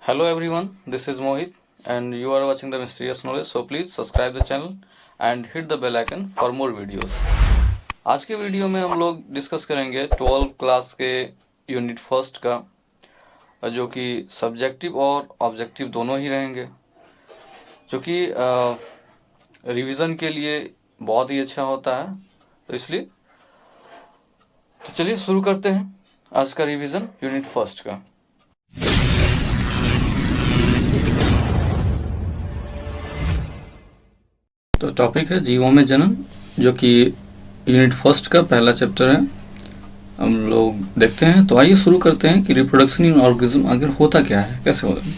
Hello everyone, this is Mohit and you are watching the Mysterious Knowledge. So please subscribe the channel and hit the bell icon for more videos. आज के video में हम लोग discuss करेंगे 12 class के unit first का, जो कि सब्जेक्टिव और ऑब्जेक्टिव दोनों ही रहेंगे, जो कि रिवीजन के लिए बहुत ही अच्छा होता है। तो इसलिए तो चलिए शुरू करते हैं आज का रिवीजन यूनिट फर्स्ट का। तो टॉपिक है जीवों में जनन, जो कि यूनिट फर्स्ट का पहला चैप्टर है। हम लोग देखते हैं। तो आइए शुरू करते हैं कि रिप्रोडक्शन इन ऑर्गेनिज्म आखिर होता क्या है, कैसे होता है।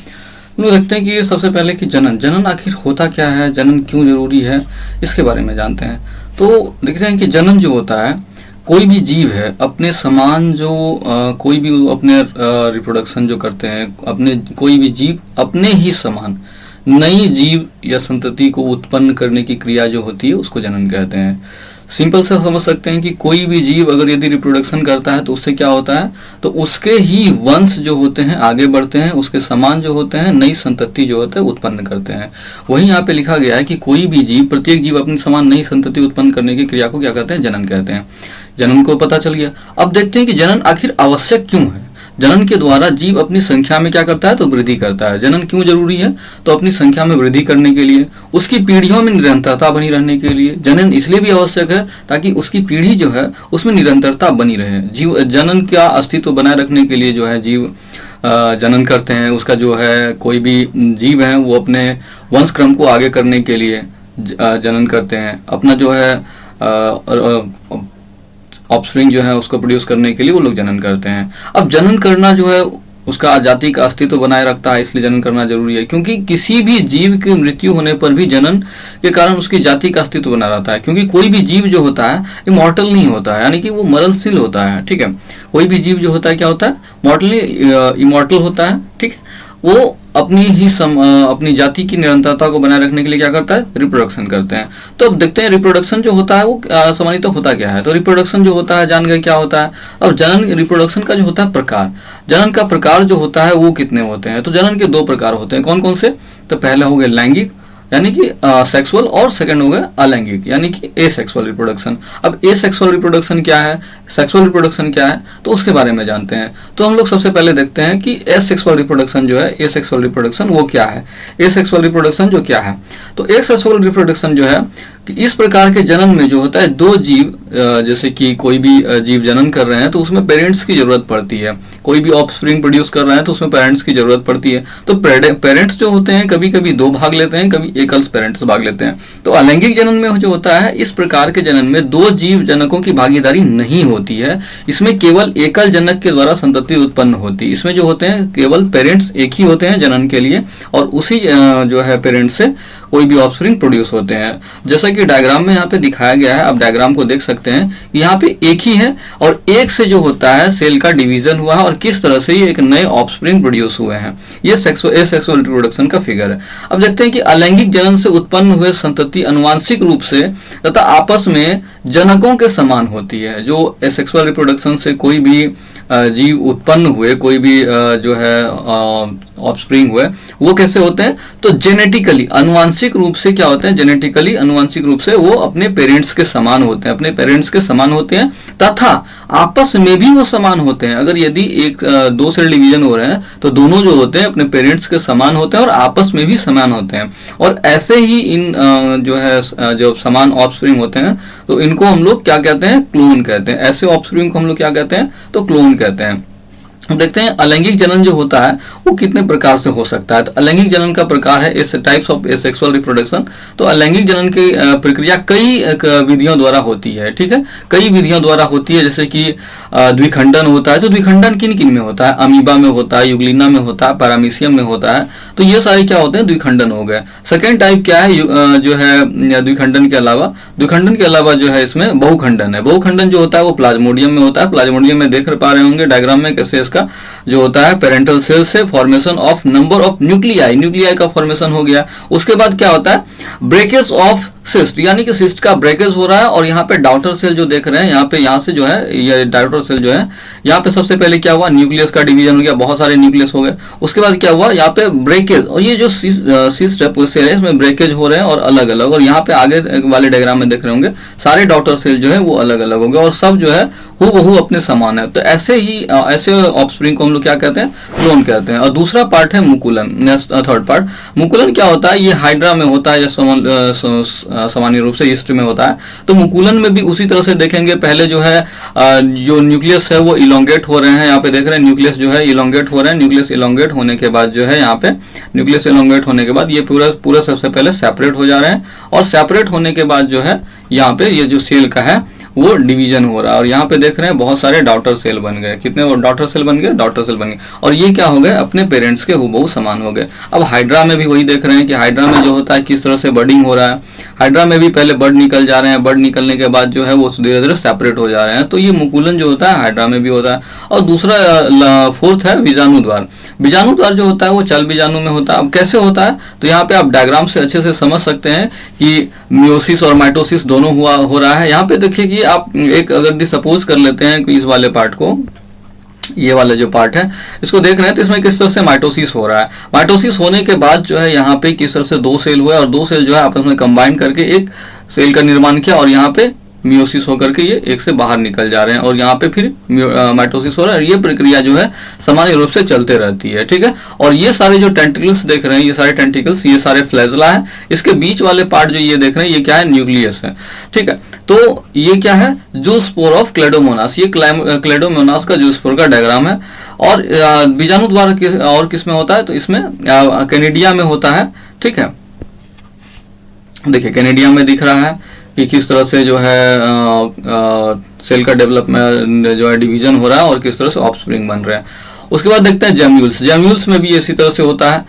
हम लोग देखते हैं कि सबसे पहले कि जनन आखिर होता क्या है, जनन क्यों जरूरी है, इसके बारे में जानते हैं। तो देखते हैं कि जनन जो होता है, कोई भी जीव है अपने समान जो कोई भी अपने रिप्रोडक्शन जो करते हैं, अपने कोई भी जीव अपने ही समान नई जीव या संतति को उत्पन्न करने की क्रिया जो होती है उसको जनन कहते हैं। सिंपल से समझ सकते हैं कि कोई भी जीव अगर यदि रिप्रोडक्शन करता है तो उससे क्या होता है, तो उसके ही वंश जो होते हैं आगे बढ़ते हैं, उसके समान जो होते हैं नई संतति जो होते हैं उत्पन्न करते हैं। वहीं यहाँ पे लिखा गया है कि कोई भी जीव, प्रत्येक जीव अपने समान नई संतति उत्पन्न करने की क्रिया को क्या कहते हैं, जनन कहते हैं। जनन को पता चल गया। अब देखते हैं कि जनन आखिर आवश्यक क्यों है। जनन के द्वारा जीव अपनी संख्या में क्या करता है, तो वृद्धि करता है। जनन क्यों जरूरी है, तो अपनी संख्या में वृद्धि करने के लिए, उसकी पीढ़ियों में निरंतरता बनी रहने के लिए। जनन इसलिए भी आवश्यक है ताकि उसकी पीढ़ी जो है उसमें निरंतरता बनी रहे। जीव जनन का अस्तित्व बनाए रखने के लिए जो है जीव जनन करते हैं। उसका जो है कोई भी जीव है वो अपने वंश क्रम को आगे करने के लिए जनन करते हैं। अपना जो है ऑफस्प्रिंग जो है उसको प्रोड्यूस करने के लिए वो लोग जनन करते हैं। अब जनन करना जो है उसका जाति का अस्तित्व बनाए रखता है, इसलिए जनन करना जरूरी है। क्योंकि किसी भी जीव की मृत्यु होने पर भी जनन के कारण उसकी जाति का अस्तित्व बना रहता है। क्योंकि कोई भी जीव जो होता है इमॉर्टल नहीं होता है, यानी कि वो मरणशील होता है। ठीक है, कोई भी जीव जो होता है क्या होता है, मॉर्टली इमॉर्टल होता है। ठीक है, वो अपनी जाति की निरंतरता को बनाए रखने के लिए क्या करता है, रिप्रोडक्शन करते हैं। तो अब देखते हैं रिप्रोडक्शन जो होता है वो सामान्यतः होता क्या है। तो रिप्रोडक्शन जो होता है जान गए क्या होता है। अब जनन रिप्रोडक्शन का जो होता है प्रकार, जनन का प्रकार जो होता है वो कितने होते हैं। तो जनन के दो प्रकार होते हैं। कौन कौन से, तो पहले हो गए लैंगिक यानी कि सेक्सुअल, और सेकंड हो गया अलैंगिक यानी कि एसेक्सुअल रिप्रोडक्शन। अब एसेक्सुअल रिप्रोडक्शन क्या है, सेक्सुअल रिप्रोडक्शन क्या है, तो उसके बारे में जानते हैं। तो हम लोग सबसे पहले देखते हैं कि एसेक्सुअल रिप्रोडक्शन जो है, एसेक्सुअल रिप्रोडक्शन वो क्या है। एसेक्सुअल रिप्रोडक्शन जो क्या है, तो एसेक्सुअल रिप्रोडक्शन जो है कि इस प्रकार के जनन में जो होता है दो जीव, जैसे कि कोई भी जीव जनन कर रहे हैं तो उसमें पेरेंट्स की जरूरत पड़ती है। कोई भी ऑफस्प्रिंग प्रोड्यूस कर रहे हैं तो उसमें पेरेंट्स की जरूरत पड़ती है। तो पेरेंट्स जो होते हैं कभी कभी दो भाग लेते हैं, कभी एकल पेरेंट्स भाग लेते हैं। तो अलैंगिक जनन में जो होता है, इस प्रकार के जनन में दो जीव जनकों की भागीदारी नहीं होती है। इसमें केवल एकल जनक के द्वारा संतति उत्पन्न होती है। इसमें जो होते हैं केवल पेरेंट्स एक ही होते हैं जनन के लिए, और उसी जो है पेरेंट्स से कोई भी ऑफस्प्रिंग प्रोड्यूस होते हैं। जैसा कि डायग्राम में यहाँ पे दिखाया गया है, आप डायग्राम को देख सकते हैं। यहाँ पे एक ही है और एक से जो होता है सेल का डिवीजन हुआ है और किस तरह से ये एक नए ऑफस्प्रिंग प्रोड्यूस हुए हैं। ये सेक्सुअल रिप्रोडक्शन का फिगर है। अब देखते हैं कि अलैंगिक जनन से उत्पन्न हुए संतति अनुवांशिक रूप से तथा आपस में जनकों के समान होती है। जो एसेक्सुअल रिप्रोडक्शन से कोई भी जीव उत्पन्न हुए, कोई भी जो है ऑफस्प्रिंग हुए, वो कैसे होते हैं, तो जेनेटिकली अनुवांशिक रूप से क्या होते हैं, जेनेटिकली अनुवांशिक रूप से वो अपने पेरेंट्स के समान होते हैं, अपने पेरेंट्स के समान होते हैं तथा आपस में भी वो समान होते हैं। अगर यदि एक दो सेल डिवीजन हो रहे हैं तो दोनों जो होते हैं अपने पेरेंट्स के समान होते हैं और आपस में भी समान होते हैं। और ऐसे ही इन जो है जो समान ऑफस्प्रिंग होते हैं तो इनको हम लोग क्या कहते हैं, क्लोन कहते हैं। ऐसे ऑफस्प्रिंग को हम लोग क्या कहते हैं, तो क्लोन कहते हैं। हम देखते हैं अलैंगिक जनन जो होता है वो कितने प्रकार से हो सकता है। तो अलैंगिक जनन का प्रकार है इस टाइप्स ऑफ एसेक्सुअल रिप्रोडक्शन। तो अलैंगिक जनन की प्रक्रिया कई विधियों द्वारा होती है। ठीक है, कई विधियों द्वारा होती है। जैसे कि द्विखंडन होता है। तो द्विखंडन किन किन में होता है, अमीबा में होता है, युग्लिना में होता है, पैरामीशियम में होता है। तो ये सारे क्या होते हैं, द्विखंडन हो गए। सेकेंड टाइप क्या है, जो है द्विखंडन के अलावा जो है इसमें बहुखंडन है। बहुखंडन जो होता है वो प्लाज्मोडियम में होता है। प्लाज्मोडियम में देख पा रहे होंगे डायग्राम में कैसे इसका जो होता है पेरेंटल सेल से formation of number of nuclei का फॉर्मेशन हो गया। उसके बाद क्या होता है, ब्रेकेज ऑफ सिस्ट, यानी कि सिस्ट का ब्रेकेज हो रहा है और यहाँ पे डॉटर सेल जो देख रहे हैं, यहाँ पे यहाँ से जो है ये डॉटर सेल जो है, यहाँ पे सबसे पहले क्या हुआ, न्यूक्लियस का डिवीजन हो गया, बहुत सारे न्यूक्लियस हो गए। उसके बाद क्या हुआ, यहाँ पे ब्रेकेज, और ये जो सिस्ट है पूरे सेल है, इसमें ब्रेकेज हो रहे हैं और अलग अलग, और यहाँ पे आगे वाले डायग्राम में देख रहे होंगे सारे डॉटर सेल जो है वो अलग अलग हो गए और सब जो है हूबहू अपने समान है। तो ऐसे ही ऐसे ऑफस्प्रिंग को हम लोग क्या कहते हैं, क्लोन कहते हैं। और दूसरा पार्ट है मुकुलन, थर्ड पार्ट। मुकुलन क्या होता है, ये हाइड्रा में होता है, सामान्य रूप से ईस्ट में होता है। तो मुकुलन में भी उसी तरह से देखेंगे, पहले जो है जो न्यूक्लियस है वो इलोंगेट हो रहे हैं, यहाँ पे देख रहे हैं न्यूक्लियस जो है इलोंगेट हो रहे हैं। न्यूक्लियस इलोंगेट होने के बाद जो है यहाँ पे न्यूक्लियस इलोंगेट होने के बाद ये पूरा सबसे पहले सेपरेट हो जा रहे हैं, और सेपरेट होने के बाद जो है यहाँ पे ये जो सेल का है वो डिवीजन हो रहा है। और यहाँ पे देख रहे हैं बहुत सारे डॉटर सेल बन गए। कितने डॉटर सेल बन गए, डॉटर सेल बन गए, और ये क्या हो गए, अपने पेरेंट्स के हूबहू समान हो गए। अब हाइड्रा में भी वही देख रहे हैं कि हाइड्रा में जो होता है किस तरह से बर्डिंग हो रहा है। हाइड्रा में भी पहले बर्ड निकल जा रहे हैं, बर्ड निकलने के बाद जो है वो धीरे धीरे सेपरेट हो जा रहे हैं। तो ये मुकुलन जो होता है हाइड्रा में भी होता है। और दूसरा फोर्थ है बीजाणु द्वार। बीजाणु द्वार जो होता है वो चल बीजाणु में होता है। अब कैसे होता है, तो यहाँ पे आप डायग्राम से अच्छे से समझ सकते हैं कि मियोसिस और माइटोसिस दोनों हो रहा है। यहाँ पे देखिए कि आप एक अगर सपोज कर लेते हैं कि इस वाले पार्ट को, ये वाला जो पार्ट है इसको देख रहे हैं, तो इसमें किस तरह से माइटोसिस हो रहा है। माइटोसिस होने के बाद जो है यहाँ पे किस तरह से दो सेल हुए और दो सेल जो है आपस में कंबाइन करके एक सेल का निर्माण किया, और यहाँ पे मियोसिस होकर के ये एक से बाहर निकल जा रहे हैं, और यहाँ पे फिर माइटोसिस हो रहा है। ये प्रक्रिया जो है सामान्य रूप से चलते रहती है, ठीक है। और ये सारे जो टेंटिकल्स देख रहे हैं, ये सारे टेंटिकल्स, ये सारे फ्लैजला है। इसके बीच वाले पार्ट जो ये देख रहे हैं ये क्या है, न्यूक्लियस है, ठीक है। तो ये क्या है, जूस्पोर ऑफ क्लेडोमोनास, ये क्लेडोमोनास का जूस्पोर का डायग्राम है। और बीजाणु द्वार और किस में होता है, तो इसमें कैनेडिया में होता है, ठीक है। देखिए कैनेडिया में दिख रहा है कि किस तरह से जो है सेल का डेवलपमेंट जो है डिवीजन हो रहा है और किस तरह से ऑफस्प्रिंग बन रहे हैं। उसके बाद देखते हैं जेम्यूल्स। जेम्यूल्स में भी इसी तरह से होता है।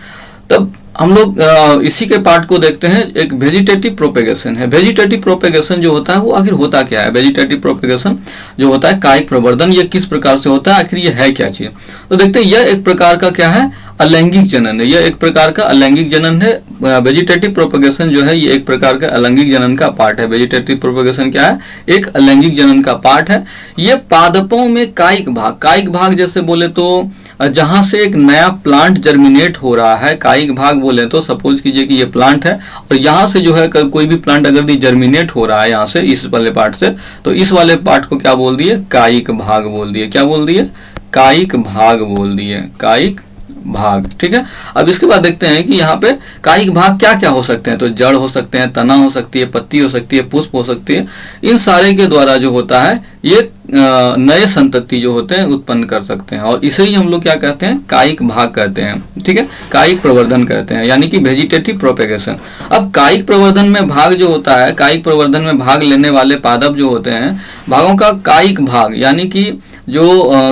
तब हम लोग इसी के पार्ट को देखते हैं। एक वेजिटेटिव प्रोपेगेशन है। वेजिटेटिव प्रोपेगेशन जो होता है वो आखिर होता क्या है। वेजिटेटिव प्रोपेगेशन जो होता है, कायिक प्रवर्धन, ये किस प्रकार से होता है, आखिर ये है क्या चीज। तो देखते हैं, यह एक प्रकार का क्या है, अलैंगिक जनन है। यह एक प्रकार का अलैंगिक जनन है। वेजिटेटिव प्रोपेगेशन जो है ये एक प्रकार का अलैंगिक जनन का पार्ट है। वेजिटेटिव प्रोपेगेशन क्या है, एक अलैंगिक जनन का पार्ट है। ये पादपों में कायिक भाग जैसे बोले तो जहां से एक नया प्लांट जर्मिनेट हो रहा है, कायिक भाग बोले तो सपोज कीजिए कि ये प्लांट है और यहाँ से जो है कोई भी प्लांट अगर जर्मिनेट हो रहा है यहाँ से, इस वाले पार्ट से, तो इस वाले पार्ट को क्या बोल दिए, कायिक भाग बोल दिए। क्या बोल दिए, कायिक भाग बोल दिए, कायिक भाग, ठीक है। अब इसके बाद देखते हैं कि यहाँ पे कायिक भाग क्या क्या हो सकते हैं। तो जड़ हो सकते हैं, तना हो सकती है, पत्ती हो सकती है, पुष्प हो सकती है। इन सारे के द्वारा जो होता है ये नए संतति जो होते हैं उत्पन्न कर सकते हैं, और इसे ही हम लोग क्या कहते हैं, कायिक भाग कहते हैं, ठीक है। कायिक प्रवर्धन कहते हैं, यानी कि वेजिटेटिव प्रोपेगेशन। अब कायिक प्रवर्धन में भाग जो होता है, कायिक प्रवर्धन में भाग लेने वाले पादप जो होते हैं, भागों का कायिक भाग, यानी कि जो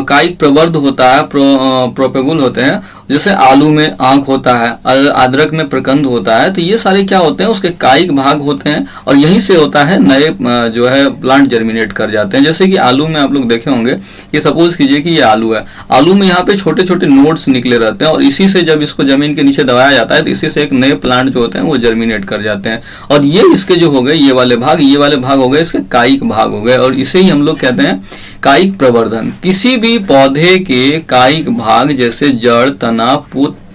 कायिक प्रवर्ध होता है, प्रोपेगुल होते हैं, जैसे आलू में आंख होता है, अदरक में प्रकंद होता है, तो ये सारे क्या होते हैं, उसके कायिक भाग होते हैं, और यहीं से होता है नए जो है प्लांट जर्मिनेट कर जाते हैं। जैसे कि आलू में आप लोग देखे होंगे, ये सपोज कीजिए कि ये आलू है, आलू में यहाँ पे छोटे छोटे नोड्स निकले रहते हैं, और इसी से जब इसको जमीन के नीचे दबाया जाता है तो इसी से एक नए प्लांट जो होते हैं वो जर्मिनेट कर जाते हैं, और ये इसके जो हो गए ये वाले भाग हो गए इसके कायिक भाग हो गए, और इसे ही हम लोग कहते हैं कायिक प्रवर्धन। किसी भी पौधे के कायिक भाग जैसे जड़, तना,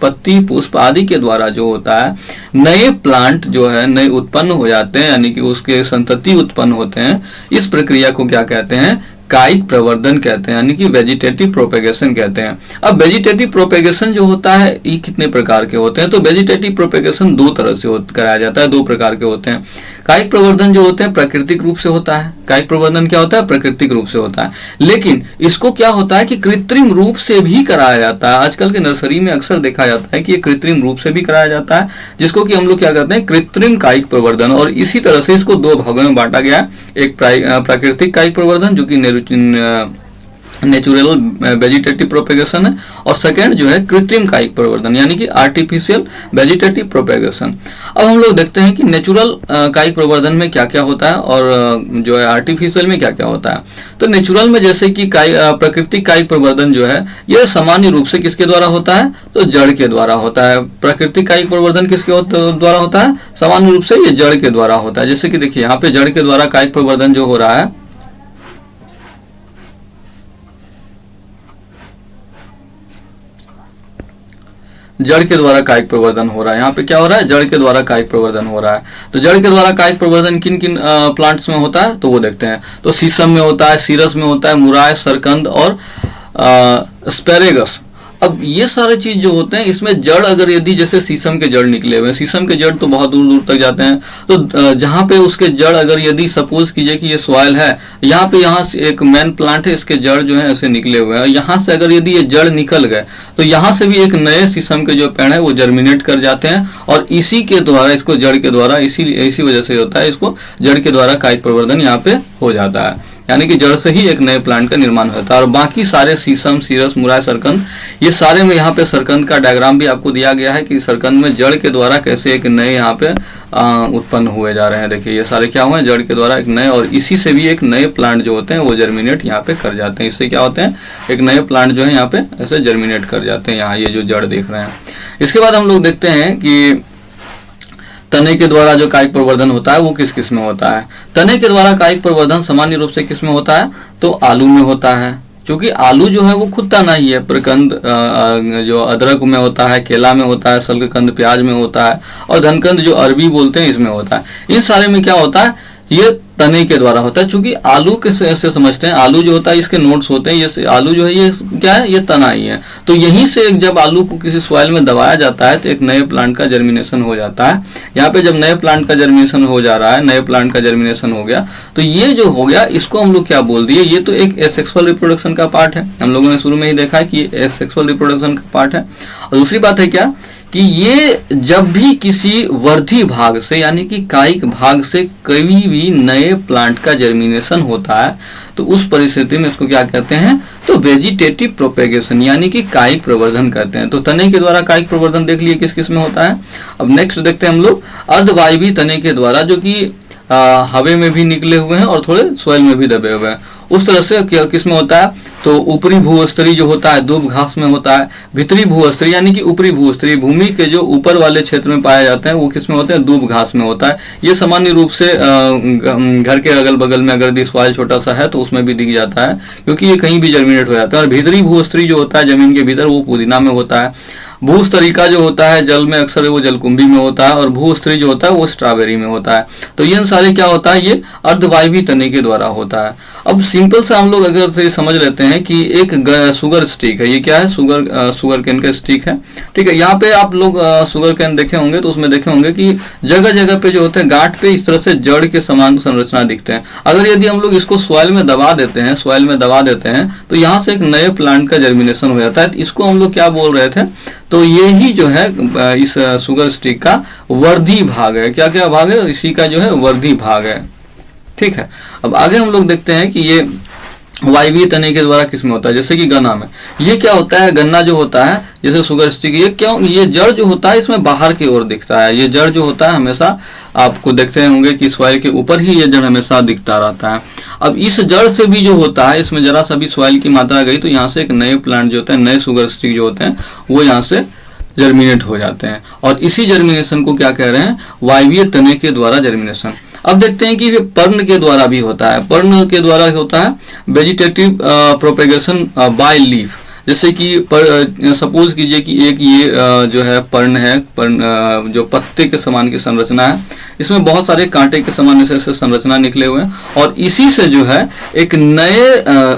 पत्ती, पुष्प आदि के द्वारा जो होता है नए प्लांट जो है नए उत्पन्न हो जाते हैं, यानी कि उसके संतति उत्पन्न होते हैं। इस प्रक्रिया को क्या कहते हैं, कायिक प्रवर्धन कहते हैं, यानी कि वेजिटेटिव प्रोपेगेशन कहते हैं। अब वेजिटेटिव प्रोपेगेशन जो होता है ये कितने प्रकार के होते हैं, तो वेजिटेटिव प्रोपेगेशन दो तरह से कराया जाता है, दो प्रकार के होते हैं। कायिक प्रवर्धन जो होते हैं प्राकृतिक रूप से होता है। कायिक प्रवर्धन क्या होता है, प्राकृतिक रूप से होता है, लेकिन इसको क्या होता है कि कृत्रिम रूप से भी कराया जाता है। आजकल के नर्सरी में अक्सर देखा जाता है कि ये कृत्रिम रूप से भी कराया जाता है, जिसको कि हम लोग क्या कहते हैं, कृत्रिम कायिक प्रवर्धन। और इसी तरह से इसको दो भागों में बांटा गया है। एक प्राकृतिक कायिक प्रवर्धन जो कि नेचुरल वेजिटेटिव प्रोपेगेशन है, और सेकेंड जो है कृत्रिम कायिक प्रवर्धन यानी कि आर्टिफिशियल वेजिटेटिव प्रोपेगेशन। अब हम लोग देखते हैं कि नेचुरल कायिक प्रवर्धन में क्या क्या होता है और जो है आर्टिफिशियल में क्या क्या होता है। तो नेचुरल में जैसे कि प्राकृतिक कायिक प्रवर्धन जो है यह सामान्य रूप से किसके द्वारा होता है, तो जड़ के द्वारा होता है। प्राकृतिक कायिक प्रवर्धन किसके द्वारा होता है, सामान्य रूप से ये जड़ के द्वारा होता है। जैसे कि देखिए यहाँ पे जड़ के द्वारा कायिक प्रवर्धन जो हो रहा है, जड़ के द्वारा कायिक प्रवर्धन हो रहा है। यहाँ पे क्या हो रहा है, जड़ के द्वारा कायिक प्रवर्धन हो रहा है। तो जड़ के द्वारा कायिक प्रवर्धन किन किन प्लांट्स में होता है, तो वो देखते हैं। तो शीशम में होता है, सीरस में होता है, मुराय, सरकंद और स्पेरेगस। अब ये सारे चीज जो होते हैं इसमें जड़ अगर यदि जैसे शीशम के जड़ निकले हुए हैं, शीशम के जड़ तो बहुत दूर दूर तक जाते हैं, तो जहाँ पे उसके जड़ अगर यदि सपोज कीजिए कि ये सॉइल है, यहाँ से एक मेन प्लांट है, इसके जड़ जो है ऐसे निकले हुए हैं, यहाँ से अगर यदि ये जड़ निकल गए तो यहाँ से भी एक नए शीशम के जो पेड़ है वो जर्मिनेट कर जाते हैं, और इसी के द्वारा, इसको जड़ के द्वारा, इसी वजह से होता है, इसको जड़ के द्वारा कायिक प्रवर्धन यहाँ पे हो जाता है। यानी कि जड़ से ही एक नए प्लांट का निर्माण होता है। और बाकी सारे शीशम, सीरस, मुराय, सरकंद, ये सारे में यहाँ पे सरकंद का डायग्राम भी आपको दिया गया है कि सरकंद में जड़ के द्वारा कैसे एक नए यहाँ पे उत्पन्न हुए जा रहे हैं। देखिए ये सारे क्या हुए, जड़ के द्वारा एक नए, और इसी से भी एक नए प्लांट जो होते हैं वो जर्मिनेट यहाँ पे कर जाते हैं। इससे क्या होते हैं, एक नए प्लांट जो है यहाँ पे ऐसे जर्मिनेट कर जाते हैं। यहाँ ये जो जड़ देख रहे हैं। इसके बाद हम लोग देखते हैं कि तने के द्वारा जो कायिक प्रवर्धन होता है वो किस किस में होता है। तने के द्वारा कायिक प्रवर्धन सामान्य रूप से किस में होता है, तो आलू में होता है, क्योंकि आलू जो है वो खुद तना ही है। प्रकंद जो अदरक में होता है, केला में होता है, सल्गकंद प्याज में होता है, और धनकंद जो अरबी बोलते हैं इसमें होता है। इन सारे में क्या होता है, ये तने के द्वारा होता है। चूंकि आलू कैसे ऐसे समझते हैं, आलू जो होता है इसके नोड्स होते हैं, ये आलू जो है ये क्या है, ये तना ही है। तो यहीं से जब आलू को किसी सॉइल में दबाया जाता है तो एक नए प्लांट का जर्मिनेशन हो जाता है। यहाँ पे जब नए प्लांट का जर्मिनेशन हो जा रहा है, नए प्लांट का जर्मिनेशन हो गया, तो ये जो हो गया इसको हम लोग क्या बोल दिए, ये तो एक एसेक्सुअल रिप्रोडक्शन का पार्ट है। हम लोगों ने शुरू में ही देखा है कि ये एसेक्सुअल रिप्रोडक्शन का पार्ट है। और दूसरी बात है क्या, कि ये जब भी किसी वर्धी भाग से यानी कि कायिक भाग से कभी भी नए प्लांट का जर्मिनेशन होता है तो उस परिस्थिति में इसको क्या कहते हैं, तो वेजिटेटिव प्रोपेगेशन यानी कि कायिक प्रवर्धन कहते हैं। तो तने के द्वारा कायिक प्रवर्धन देख लिए किस किस में होता है। अब नेक्स्ट देखते हैं हम लोग अर्धवायवी तने के द्वारा, जो कि हवा में भी निकले हुए हैं और थोड़े सॉइल में भी दबे हुए हैं। उस तरह से क्या किस में होता है, तो ऊपरी भूस्तरीय जो होता है दूब घास में होता है। भीतरी भूस्तरीय यानी कि ऊपरी भूस्तरीय, भूमि के जो ऊपर वाले क्षेत्र में पाए जाते हैं वो किस में होते हैं, दूब घास में होता है। ये सामान्य रूप से घर के अगल बगल में अगर सॉइल छोटा सा है तो उसमें भी दिख जाता है, क्योंकि ये कहीं भी जर्मिनेट हो जाता है। और भीतरी भूस्तरीय जो होता है जमीन के भीतर, वो पुदीना में होता है। भूस्तरीका जो होता है जल में अक्सर वो जलकुंभी में होता है, और भूस्तरीय जो होता है वो स्ट्रॉबेरी में होता है। तो ये सारे क्या होता है, ये अर्धवायवी तने के द्वारा होता है। अब सिंपल से हम लोग अगर से समझ लेते हैं कि एक शुगर स्टिक है, ये क्या है, शुगर केन का स्टिक है, ठीक है। यहाँ पे आप लोग शुगर केन देखे होंगे तो उसमें देखे होंगे कि जगह जगह पे जो होते हैं गांठ पे इस तरह से जड़ के समान संरचना दिखते हैं। अगर यदि हम लोग इसको सॉइल में दबा देते हैं तो यहाँ से एक नए प्लांट का जर्मिनेशन हो जाता है। इसको हम लोग क्या बोल रहे थे, तो यही जो है इस शुगर स्टिक का वर्धी भाग है। क्या क्या भाग है, इसी का जो है वर्धी भाग है, ठीक है। अब आगे हम लोग देखते हैं कि ये वायवीय तने के द्वारा किसमें होता है, जैसे कि गन्ना में। ये क्या होता है, गन्ना जो होता है जैसे शुगर स्टिक, ये क्यों, ये जड़ जो होता है इसमें बाहर की ओर दिखता है। ये जड़ जो होता है हमेशा आपको देखते होंगे कि सॉइल के ऊपर ही ये जड़ हमेशा दिखता रहता है। अब इस जड़ से भी जो होता है, इसमें जरा सा भी सॉइल की मात्रा गई तो यहाँ से एक नए प्लांट जो होते हैं, नए शुगर स्टिक जो होते हैं वो यहाँ से जर्मिनेट हो जाते हैं। और इसी जर्मिनेशन को क्या कह रहे हैं, वायवीय तने के द्वारा जर्मिनेशन। अब देखते हैं कि पर्ण के द्वारा भी होता है। पर्ण के द्वारा होता है वेजिटेटिव प्रोपेगेशन बाय लीफ। जैसे कि सपोज कीजिए कि एक ये जो है पर्ण है, पर्ण जो पत्ते के समान की संरचना है, इसमें बहुत सारे कांटे के समान ऐसे संरचना निकले हुए हैं, और इसी से जो है एक नए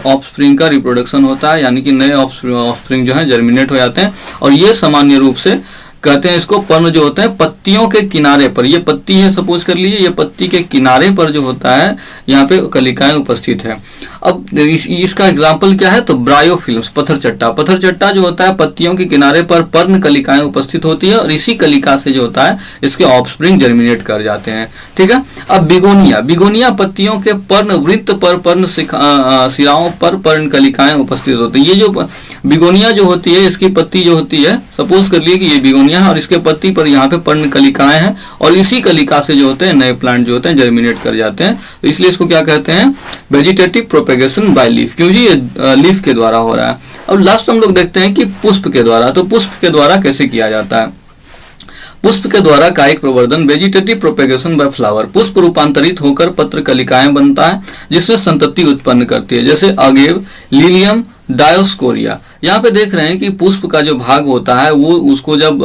ऑफस्प्रिंग का रिप्रोडक्शन होता है, यानी कि नए ऑफस्प्रिंग जो है जर्मिनेट हो जाते हैं। और ये सामान्य रूप से कहते हैं इसको पर्ण जो होते हैं पत्तियों के किनारे पर, ये पत्ती है सपोज कर लीजिए, ये पत्ती के किनारे पर जो होता है यहाँ पे कलिकाएं उपस्थित है। अब इसका एग्जाम्पल क्या है, तो ब्रायोफिल्म्स, पत्थर चट्टा। पत्थर चट्टा जो होता है पत्तियों के किनारे पर पर्ण कलिकाएं उपस्थित होती है और इसी कलिका से जो होता है इसके ऑफस्प्रिंग जर्मिनेट कर जाते हैं। ठीक है। अब बिगोनिया, बिगोनिया पत्तियों के पर्ण वृत्त पर पर्ण सिराओं पर पर्ण कलिकाएं उपस्थित होती है। ये जो बिगोनिया जो होती है इसकी पत्ती जो होती है, सपोज कर लिए कि ये बिगोनिया है और इसके पत्ती पर यहाँ पे पर्ण कलिकाएं हैं और इसी कलिका से जो होते हैं नए प्लांट जो होते हैं जर्मिनेट कर जाते हैं। तो इसलिए इसको क्या कहते हैं, वेजिटेटिव प्रोपेगेशन बाय लीफ, क्योंकि ये लीफ के द्वारा हो रहा है। अब लास्ट हम लोग देखते हैं कि पुष्प के द्वारा, तो पुष्प के द्वारा कैसे किया जाता है। पुष्प के द्वारा कायिक प्रवर्धन, वेजिटेटिव प्रोपेगेशन बाय फ्लावर, पुष्प रूपांतरित होकर पत्र कलिकाएं बनता है जिसमें संतति उत्पन्न करती है, जैसे अगेव, लिलियम, डायोस्कोरिया। यहाँ पे देख रहे हैं कि पुष्प का जो भाग होता है वो उसको जब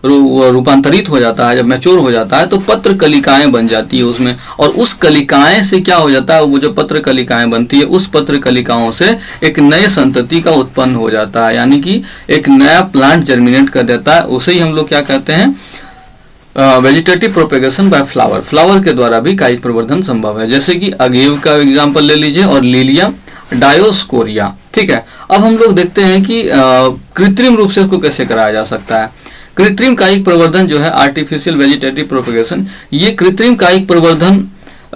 रूपांतरित हो जाता है, जब मैच्योर हो जाता है तो पत्र कलिकाएं बन जाती है उसमें, और उस कलिकाएं से क्या हो जाता है, वो जो पत्र कलिकाएं बनती है उस पत्र कलिकाओं से एक नए संतति का उत्पन्न हो जाता है, यानी कि एक नया प्लांट जर्मिनेट कर देता है। उसे ही हम लोग क्या कहते हैं, vegetative propagation by flower. Flower के द्वारा भी कायिक प्रवर्धन संभव है, जैसे कि अगेव का एग्जाम्पल ले लीजिए और लिलियम, डायोस्कोरिया। ठीक है। अब हम लोग देखते हैं कि कृत्रिम रूप से इसको कैसे कराया जा सकता है। कृत्रिम कायिक प्रवर्धन जो है, आर्टिफिशियल वेजिटेटिव प्रोपेगेशन, ये कृत्रिम कायिक प्रवर्धन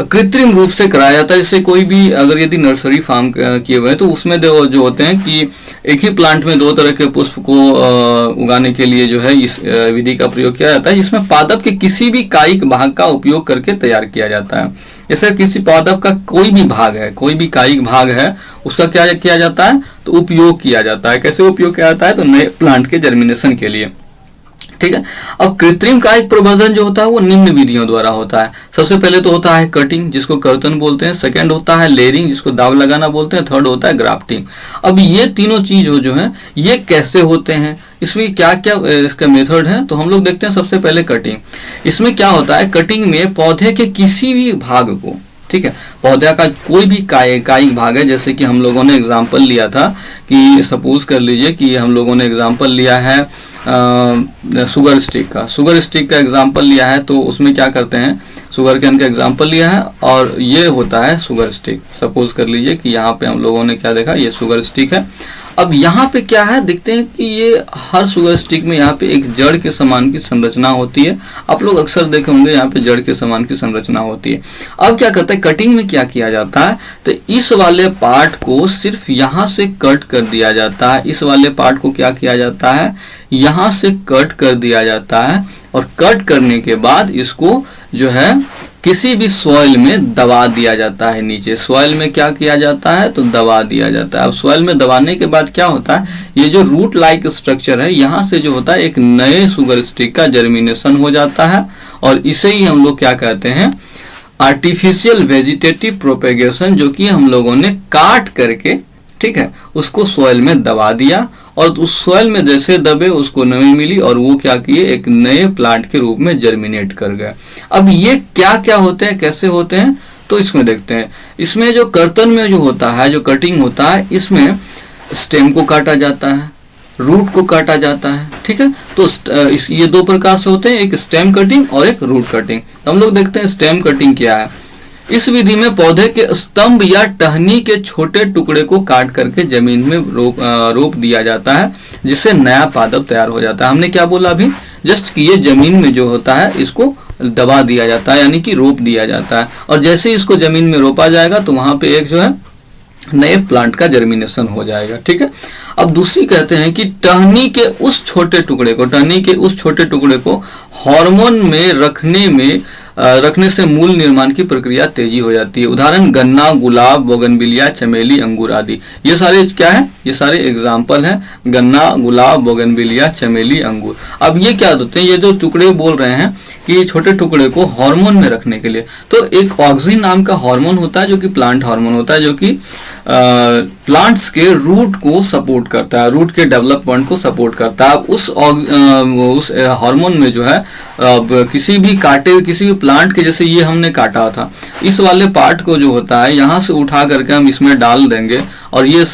कृत्रिम रूप से कराया जाता है। जैसे कोई भी अगर यदि नर्सरी फार्म किए हुए हैं तो उसमें जो होते हैं कि एक ही प्लांट में दो तरह के पुष्प को उगाने के लिए जो है इस विधि का प्रयोग किया जाता है, जिसमें पादप के किसी भी कायिक भाग का उपयोग करके तैयार किया जाता है। जैसे किसी पादप का कोई भी भाग है, कोई भी कायिक भाग है, उसका क्या किया जाता है, तो उपयोग किया जाता है। कैसे उपयोग किया जाता है, तो नए प्लांट के जर्मिनेशन के लिए। ठीक है। अब कृत्रिम कायिक प्रवर्धन जो होता है वो निम्न विधियों द्वारा होता है। सबसे पहले तो होता है कटिंग, जिसको कर्तन बोलते हैं। सेकंड होता है लेयरिंग, जिसको दाव लगाना बोलते हैं। थर्ड होता है ग्राफ्टिंग। अब ये तीनों चीज जो है ये कैसे होते हैं, इसमें क्या क्या इसका मेथड है, तो हम लोग देखते हैं। सबसे पहले कटिंग। इसमें क्या होता है, कटिंग में पौधे के किसी भी भाग को, ठीक है, पौधे का कोई भी कायिक भाग है, जैसे कि हम लोगों ने एग्जाम्पल लिया था कि सपोज कर लीजिए कि हम लोगों ने एग्जाम्पल लिया है शुगर स्टिक का एग्जाम्पल लिया है। तो उसमें क्या करते हैं, शुगर कैन का एग्जाम्पल लिया है और ये होता है शुगर स्टिक। सपोज कर लीजिए कि यहाँ पे हम लोगों ने क्या देखा, ये शुगर स्टिक है। अब यहाँ पे क्या है, देखते हैं कि ये हर शुगर स्टिक में यहाँ पे एक जड़ के समान की संरचना होती है। आप लोग अक्सर देखे होंगे यहाँ पे जड़ के समान की संरचना होती है। अब क्या करता है, कटिंग में क्या किया जाता है, तो इस वाले पार्ट को सिर्फ यहाँ से कट कर दिया जाता है। इस वाले पार्ट को क्या किया जाता है, यहाँ से कट कर दिया जाता है और कट करने के बाद इसको जो है किसी भी सॉइल में दबा दिया जाता है। नीचे सॉइल में क्या किया जाता है, तो दबा दिया जाता है। अब सॉइल में दबाने के बाद क्या होता है, ये जो रूट लाइक स्ट्रक्चर है यहाँ से जो होता है एक नए शुगर स्टिक का जर्मिनेशन हो जाता है और इसे ही हम लोग क्या कहते हैं, आर्टिफिशियल वेजिटेटिव प्रोपेगेशन, जो कि हम लोगों ने काट करके, ठीक है, उसको सॉइल में दबा दिया और उस सॉइल में जैसे दबे उसको नमी मिली और वो क्या किए, एक नए प्लांट के रूप में जर्मिनेट कर गए। अब ये क्या क्या होते हैं, कैसे होते हैं, तो इसमें देखते हैं। इसमें जो कर्तन में जो होता है, जो कटिंग होता है, इसमें स्टेम को काटा जाता है, रूट को काटा जाता है। ठीक है। तो ये दो प्रकार से होते हैं, एक स्टेम कटिंग और एक रूट कटिंग। हम लोग देखते हैं स्टेम कटिंग क्या है। इस विधि में पौधे के स्तंभ या टहनी के छोटे टुकड़े को काट करके जमीन में रोप दिया जाता है, जिससे नया पादप तैयार हो जाता है। हमने क्या बोला अभी जस्ट कि ये जमीन में जो होता है इसको दबा दिया जाता है, यानी कि रोप दिया जाता है, और जैसे इसको जमीन में रोपा जाएगा तो वहां पे एक जो है नए प्लांट का जर्मिनेशन हो जाएगा। ठीक है। अब दूसरी कहते हैं कि टहनी के उस छोटे टुकड़े को हार्मोन में रखने से मूल निर्माण की प्रक्रिया तेजी हो जाती है। उदाहरण गन्ना, गुलाब, बोगनविलिया, चमेली, अंगूर आदि। ये सारे क्या है, ये सारे एग्जाम्पल हैं, गन्ना, गुलाब, बोगनविलिया, चमेली, अंगूर। अब ये क्या होते हैं, ये जो टुकड़े बोल रहे हैं कि ये छोटे टुकड़े को हार्मोन में रखने के लिए, तो एक ऑक्सिन नाम का हार्मोन होता है जो कि प्लांट हार्मोन होता है, जो कि प्लांट्स के रूट को सपोर्ट करता है, रूट के डेवलपमेंट को सपोर्ट करता है। उस हार्मोन में जो है किसी भी प्लांट के, जैसे ये हमने काटा था, इस वाले पार्ट को जो होता है यहाँ से उठा करके हम इसमें डाल देंगे, और ये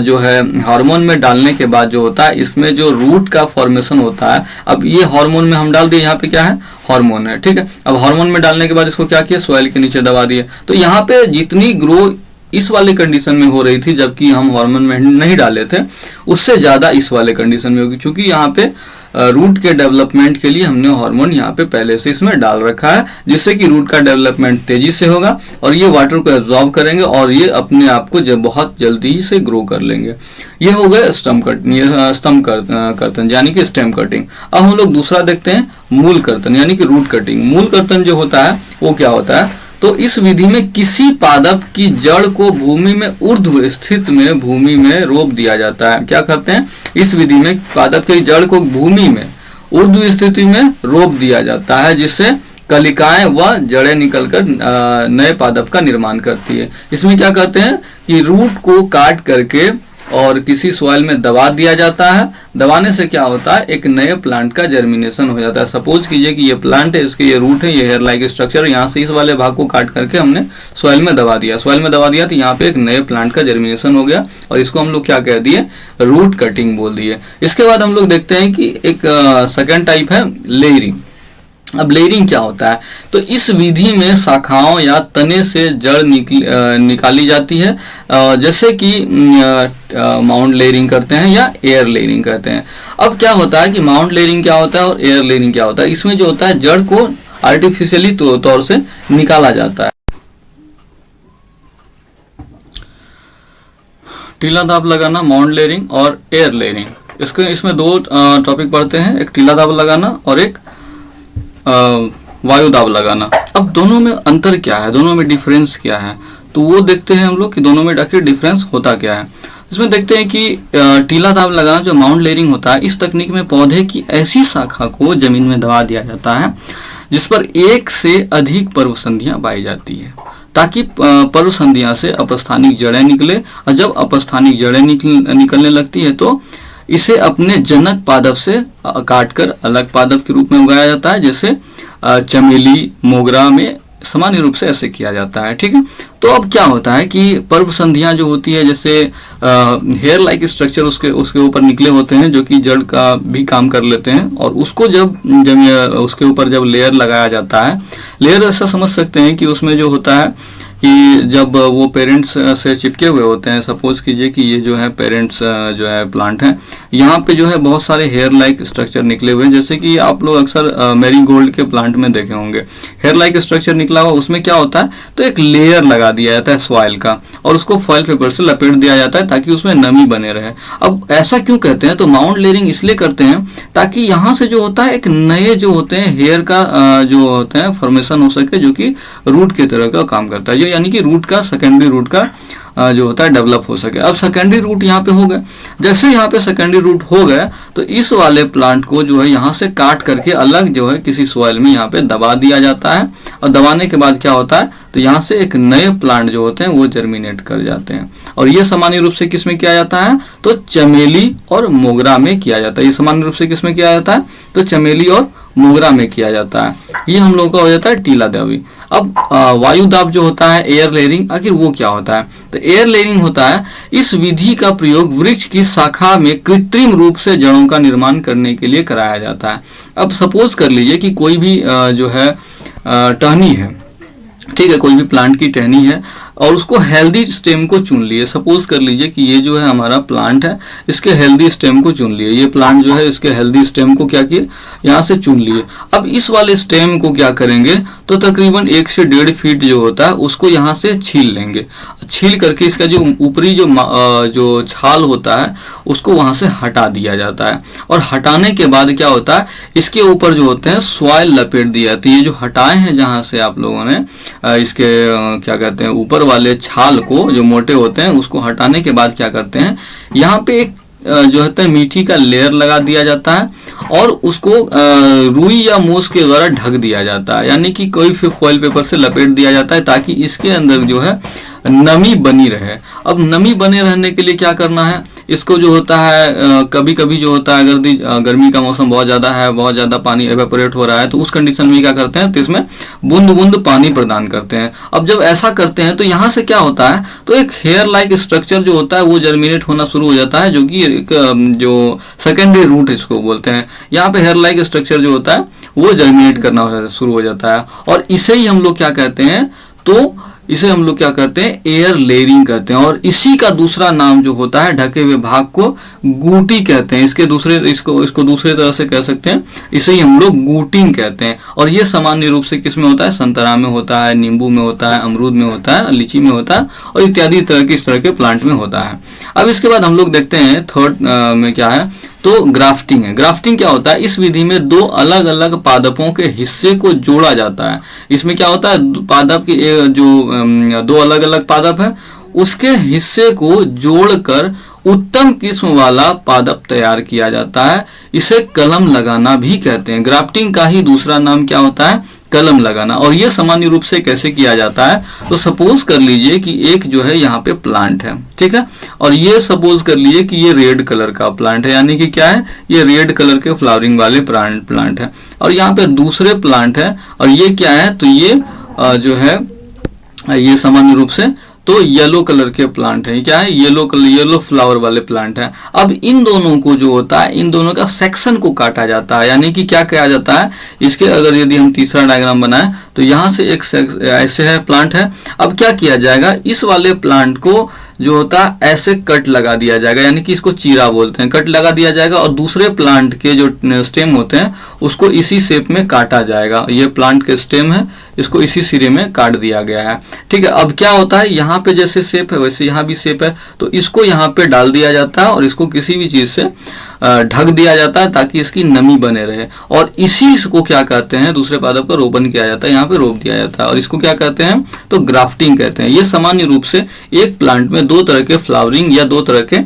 जो है हार्मोन में डालने के बाद जो होता है इसमें जो रूट का फॉर्मेशन होता है, अब ये हार्मोन में हम डाल दिए, यहाँ पे क्या है, हार्मोन है, ठीक है। अब हार्मोन में डालने के बाद इसको क्या किया, सॉइल के नीचे दबा दिए। तो यहाँ पे जितनी ग्रो इस वाले कंडीशन में हो रही थी जबकि हम हार्मोन में नहीं डाले थे, उससे ज्यादा इस वाले कंडीशन में होगी, क्योंकि यहाँ पे रूट के डेवलपमेंट के लिए हमने हार्मोन यहाँ पे पहले से इसमें डाल रखा है, जिससे कि रूट का डेवलपमेंट तेजी से होगा और ये वाटर को एब्जॉर्ब करेंगे और ये अपने आप को बहुत जल्दी से ग्रो कर लेंगे। ये हो गए स्तंभ कर्तन यानी कि स्टेम कटिंग। अब हम लोग दूसरा देखते हैं, मूल कर्तन यानी कि रूट कटिंग। मूल कर्तन जो होता है वो क्या होता है, तो इस विधि में किसी पादप की जड़ को भूमि में ऊर्ध्व स्थित में भूमि में रोप दिया जाता है। क्या करते हैं, इस विधि में पादप की जड़ को भूमि में ऊर्ध्व स्थिति में रोप दिया जाता है, जिससे कलिकाएं व जड़ें निकलकर नए पादप का निर्माण करती है। इसमें क्या करते हैं कि रूट को काट करके और किसी सॉइल में दबा दिया जाता है। दबाने से क्या होता है, एक नए प्लांट का जर्मिनेशन हो जाता है। सपोज कीजिए कि ये प्लांट है, इसके ये रूट है, ये हेयर लाइक स्ट्रक्चर, यहाँ से इस वाले भाग को काट करके हमने सॉइल में दबा दिया। तो यहाँ पे एक नए प्लांट का जर्मिनेशन हो गया और इसको हम लोग क्या कह दिए, रूट कटिंग बोल दिए। इसके बाद हम लोग देखते हैं कि एक सेकेंड टाइप है लेयरिंग। अब लेयरिंग क्या होता है, तो इस विधि में शाखाओं या तने से जड़ निकाली जाती है, जैसे कि माउंट लेयरिंग करते हैं या एयर लेयरिंग करते हैं। अब क्या होता है कि माउंट लेयरिंग क्या होता है और एयर लेयरिंग क्या होता है, इसमें जो होता है जड़ को आर्टिफिशियली तौर से निकाला जाता है। टीला दाब लगाना, माउंट लेयरिंग और एयर लेयरिंग, इसमें दो टॉपिक पढ़ते हैं, एक टीला दाब लगाना और एक वायु दाब लगाना। अब दोनों में अंतर क्या है, दोनों में डिफरेंस क्या है, तो वो देखते हैं हम लोग कि दोनों में आखिर डिफरेंस होता क्या है। इसमें देखते हैं कि टीला दाब लगाना जो माउंट लेयरिंग होता है, इस तकनीक में पौधे की ऐसी शाखा को जमीन में दबा दिया जाता है जिस पर एक से अधिक पर्वसंधियां पाई जाती है, ताकि पर्वसंधियां से अपस्थानिक जड़ें निकले, और जब अपस्थानिक जड़ें निकलने लगती है तो इसे अपने जनक पादप से काटकर अलग पादप के रूप में उगाया जाता है, जैसे चमेली, मोगरा में सामान्य रूप से ऐसे किया जाता है, ठीक है। तो अब क्या होता है कि पर्व संधियां जो होती है, जैसे हेयर लाइक स्ट्रक्चर उसके ऊपर निकले होते हैं जो कि जड़ का भी काम कर लेते हैं, और उसको जब उसके ऊपर जब लेयर लगाया जाता है, लेयर ऐसा समझ सकते हैं कि उसमें जो होता है कि जब वो पेरेंट्स से चिपके हुए होते हैं, सपोज कीजिए कि ये जो है पेरेंट्स जो है प्लांट है, यहाँ पे जो है बहुत सारे हेयर लाइक स्ट्रक्चर निकले हुए हैं, जैसे कि आप लोग अक्सर मैरीगोल्ड के प्लांट में देखे होंगे, हेयर लाइक स्ट्रक्चर निकला हुआ, उसमें क्या होता है तो एक लेयर लगा दिया जाता है सॉइल का, और उसको फॉइल पेपर से लपेट दिया जाता है ताकि उसमें नमी बने रहे। अब ऐसा क्यों कहते हैं, तो माउंट लेयरिंग इसलिए करते हैं ताकि यहाँ से जो होता है एक नए जो होते हैं हेयर का जो होते हैं फॉर्मेशन हो सके, जो कि रूट की तरह का काम करता है, यानी कि रूट का सेकेंडरी रूट का जो होता है डेवलप हो सके। अब सेकेंडरी रूट यहाँ पे हो गए, जैसे यहाँ पे सेकेंडरी रूट हो गए तो इस वाले प्लांट को जो है यहाँ से काट करके अलग जो है किसी सॉइल में यहाँ पे दबा दिया जाता है, और दबाने के बाद क्या होता है तो यहाँ से एक नए प्लांट जो होते हैं वो जर्मिनेट कर जाते हैं। और ये सामान्य रूप से किस में किया जाता है तो चमेली और मोगरा में किया जाता है। ये सामान्य रूप से किस में किया जाता है तो चमेली और मोगरा में किया जाता है। ये हम लोगों का हो जाता है टीला दाबी। अब वायु दाब जो होता है एयर लेयरिंग, आखिर वो क्या होता है तो एयर लेयरिंग होता है इस विधि का प्रयोग वृक्ष की शाखा में कृत्रिम रूप से जड़ों का निर्माण करने के लिए कराया जाता है। अब सपोज कर लीजिए कि कोई भी जो है टहनी है, ठीक है, कोई भी प्लांट की टहनी है और उसको हेल्दी स्टेम को चुन लिए। सपोज कर लीजिए कि ये जो है हमारा प्लांट है, इसके हेल्दी स्टेम को चुन लिए, ये प्लांट जो है इसके हेल्दी स्टेम को क्या किए यहाँ से चुन लिए। अब इस वाले स्टेम को क्या करेंगे तो तकरीबन 1 से 1.5 फीट जो होता है उसको यहाँ से छील लेंगे, छील करके इसका जो ऊपरी जो छाल होता है उसको वहाँ से हटा दिया जाता है। और हटाने के बाद क्या होता है इसके ऊपर जो होते हैं सॉइल लपेट दी जाती है। ये जो हटाए हैं जहाँ से आप लोगों ने इसके क्या कहते हैं ऊपर वाले छाल को जो मोटे होते हैं उसको हटाने के बाद क्या करते हैं यहाँ पे एक जो होता है मीठी का लेयर लगा दिया जाता है, और उसको रुई या मूस के द्वारा ढक दिया जाता है, यानी कि कोई फॉइल पेपर से लपेट दिया जाता है ताकि इसके अंदर जो है नमी बनी रहे। अब नमी बने रहने के लिए क्या करना है, इसको जो होता है कभी कभी जो होता है अगर गर्मी का मौसम बहुत ज़्यादा है, बहुत ज़्यादा पानी एवेपोरेट हो रहा है, तो उस कंडीशन में क्या करते हैं, तो इसमें बूंद बूंद पानी प्रदान करते हैं। अब जब ऐसा करते हैं तो यहाँ से क्या होता है, तो एक हेयर लाइक स्ट्रक्चर जो होता है वो जर्मिनेट होना शुरू हो जाता है, जो कि एक जो सेकेंडरी रूट इसको बोलते हैं। यहाँ पे हेयर लाइक स्ट्रक्चर जो होता है वो जर्मिनेट करना शुरू हो जाता है, और इसे ही हम लोग क्या कहते हैं, तो इसे हम लोग क्या कहते हैं, एयर लेयरिंग कहते हैं। और इसी का दूसरा नाम जो होता है ढके हुए भाग को गूटी कहते हैं। इसको दूसरे तरह से कह सकते हैं, इसे ही हम लोग गूटिंग कहते हैं। और ये सामान्य रूप से किस में होता है, संतरा में होता है, नींबू में होता है, अमरूद में होता है, लीची में होता है, और इत्यादि इस तरह के प्लांट में होता है। अब इसके बाद हम लोग देखते हैं थर्ड में क्या है, तो ग्राफ्टिंग है। ग्राफ्टिंग क्या होता है, इस विधि में दो अलग अलग पादपों के हिस्से को जोड़ा जाता है। इसमें क्या होता है, पादप के जो दो अलग अलग पादप है उसके हिस्से को जोड़कर उत्तम किस्म वाला पादप तैयार किया जाता है। इसे कलम लगाना भी कहते हैं। ग्राफ्टिंग का ही दूसरा नाम क्या होता है, कलम लगाना। और ये सामान्य रूप से कैसे किया जाता है, तो सपोज कर लीजिए कि एक जो है यहाँ पे प्लांट है, ठीक है, और ये सपोज कर लीजिए कि ये रेड कलर का प्लांट है, यानी कि क्या है, ये रेड कलर के फ्लावरिंग वाले प्लांट है। और यहाँ पे दूसरे प्लांट है, और ये क्या है, तो ये जो है ये सामान्य रूप से तो येलो कलर के प्लांट है। क्या है, येलो फ्लावर वाले प्लांट है। अब इन दोनों को जो होता है, इन दोनों का सेक्शन को काटा जाता है, यानी कि क्या किया जाता है, इसके अगर यदि हम तीसरा डायग्राम बनाए तो यहाँ से एक ऐसे है प्लांट है। अब क्या किया जाएगा, इस वाले प्लांट को जो होता है ऐसे कट लगा दिया जाएगा, यानी कि इसको चीरा बोलते हैं, कट लगा दिया जाएगा, और दूसरे प्लांट के जो स्टेम होते हैं उसको इसी शेप में काटा जाएगा। ये प्लांट के स्टेम है, इसको इसी सिरे में काट दिया गया है, ठीक है। अब क्या होता है, यहाँ पे जैसे शेप है वैसे यहाँ भी शेप है, तो इसको यहाँ पे डाल दिया जाता है और इसको किसी भी चीज से ढक दिया जाता है ताकि इसकी नमी बने रहे। और इसी को क्या कहते हैं, दूसरे पादप का रोपण किया जाता है, यहाँ पे रोप दिया जाता है, और इसको क्या कहते हैं, तो ग्राफ्टिंग कहते हैं। ये सामान्य रूप से एक प्लांट में दो तरह के फ्लावरिंग या दो तरह के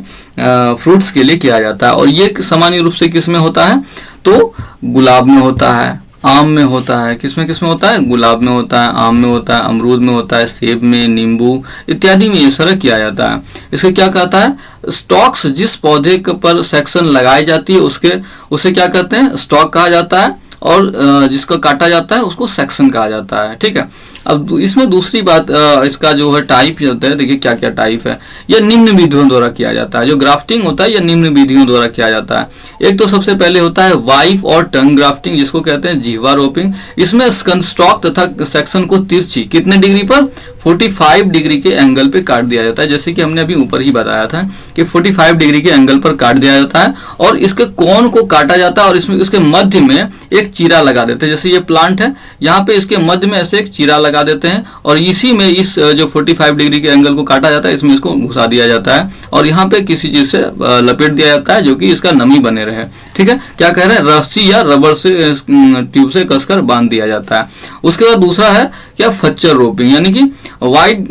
फ्रूट्स के लिए किया जाता है। और ये सामान्य रूप से किस में होता है, तो गुलाब में होता है, आम में होता है। किसमें होता है, गुलाब में होता है, आम में होता है, अमरूद में होता है, सेब में, नींबू इत्यादि में ये सारा किया जाता है। इसे क्या कहता है, स्टॉक्स, जिस पौधे पर सेक्शन लगाई जाती है उसे क्या कहते हैं, स्टॉक कहा जाता है, और जिसको काटा जाता है उसको सेक्शन कहा जाता है, ठीक है। अब इसमें दूसरी बात, इसका जो है टाइप होता है, देखिए क्या क्या टाइप है। यह निम्न विधियों द्वारा किया जाता है। जो ग्राफ्टिंग होता है यह निम्न विधियों द्वारा किया जाता है। एक तो सबसे पहले होता है वाइफ और टंग ग्राफ्टिंग, जिसको कहते हैं जिह्वा रोपिंग। इसमें स्टॉक तथा सेक्शन को तिरछी कितने डिग्री पर, 45 डिग्री के एंगल पे काट दिया जाता है। जैसे कि हमने अभी ऊपर ही बताया था कि 45 डिग्री के एंगल पर काट दिया जाता है, और इसके कोण को काटा जाता है, और इसमें इसके मध्य में एक चीरा लगा देते हैं। जैसे ये प्लांट है, यहाँ पे इसके मध्य में ऐसे एक चीरा लगा देते हैं, और इसी में इस जो 45 डिग्री के एंगल को काटा जाता है इसमें इसको घुसा दिया जाता है, और यहाँ पे किसी चीज से लपेट दिया जाता है जो कि इसका नमी बने रहे, ठीक है। क्या कह रहे हैं, रस्सी या रबर से ट्यूब से कसकर बांध दिया जाता है। उसके बाद दूसरा है क्या, फच्चर रोपिंग, यानी कि वाइड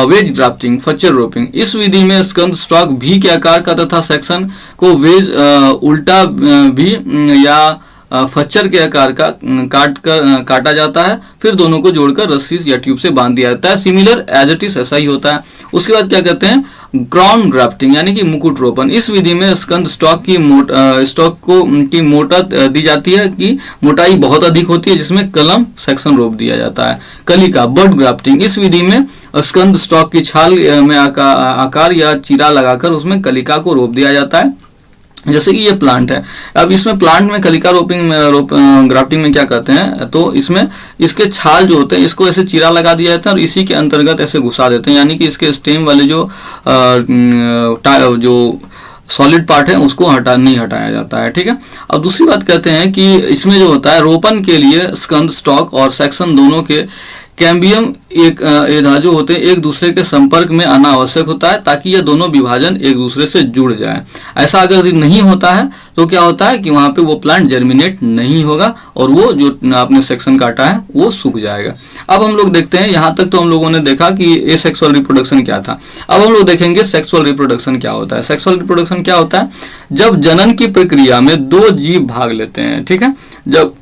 वेज ग्राफ्टिंग, फच्चर रोपिंग। इस विधि में स्कंद स्टॉक भी के आकार का तथा सेक्शन को वेज उल्टा भी या फच्चर के आकार का काटा जाता है, फिर दोनों को जोड़कर रस्सी या ट्यूब से बांध दिया जाता है। सिमिलर एज इट इज, ऐसा ही होता है। उसके बाद क्या कहते हैं, क्राउन ग्राफ्टिंग, यानी कि मुकुट रोपण। इस विधि में स्कंद स्टॉक की मोटा दी जाती है कि मोटाई बहुत अधिक होती है, जिसमें कलम सेक्शन रोप दिया जाता है। कलिका बड ग्राफ्टिंग, इस विधि में स्कंद स्टॉक की छाल में आकार या चीरा लगाकर उसमें कलिका को रोप दिया जाता है, जैसे कि ये प्लांट है। अब इसमें प्लांट में कलिका ग्राफ्टिंग में क्या कहते हैं, तो इसमें इसके छाल जो होते हैं इसको ऐसे चीरा लगा दिया जाता है और इसी के अंतर्गत ऐसे घुसा देते हैं, यानी कि इसके स्टेम वाले जो सॉलिड पार्ट है उसको नहीं हटाया जाता है, ठीक है। अब दूसरी बात कहते हैं कि इसमें जो होता है रोपण के लिए स्कंद स्टॉक और सेक्शन दोनों के कैम्बियम एक एधा जो होते हैं एक दूसरे के संपर्क में आना आवश्यक होता है ताकि ये दोनों विभाजन एक दूसरे से जुड़ जाए। ऐसा अगर नहीं होता है तो क्या होता है कि वहां पे वो प्लांट जर्मिनेट नहीं होगा और वो जो आपने सेक्शन काटा है वो सूख जाएगा। अब हम लोग देखते हैं, यहाँ तक तो हम लोगों ने देखा कि एसेक्सुअल रिप्रोडक्शन क्या था। अब हम लोग देखेंगे सेक्सुअल रिप्रोडक्शन क्या होता है। सेक्सुअल रिप्रोडक्शन क्या होता है? जब जनन की प्रक्रिया में दो जीव भाग लेते हैं, ठीक है, जब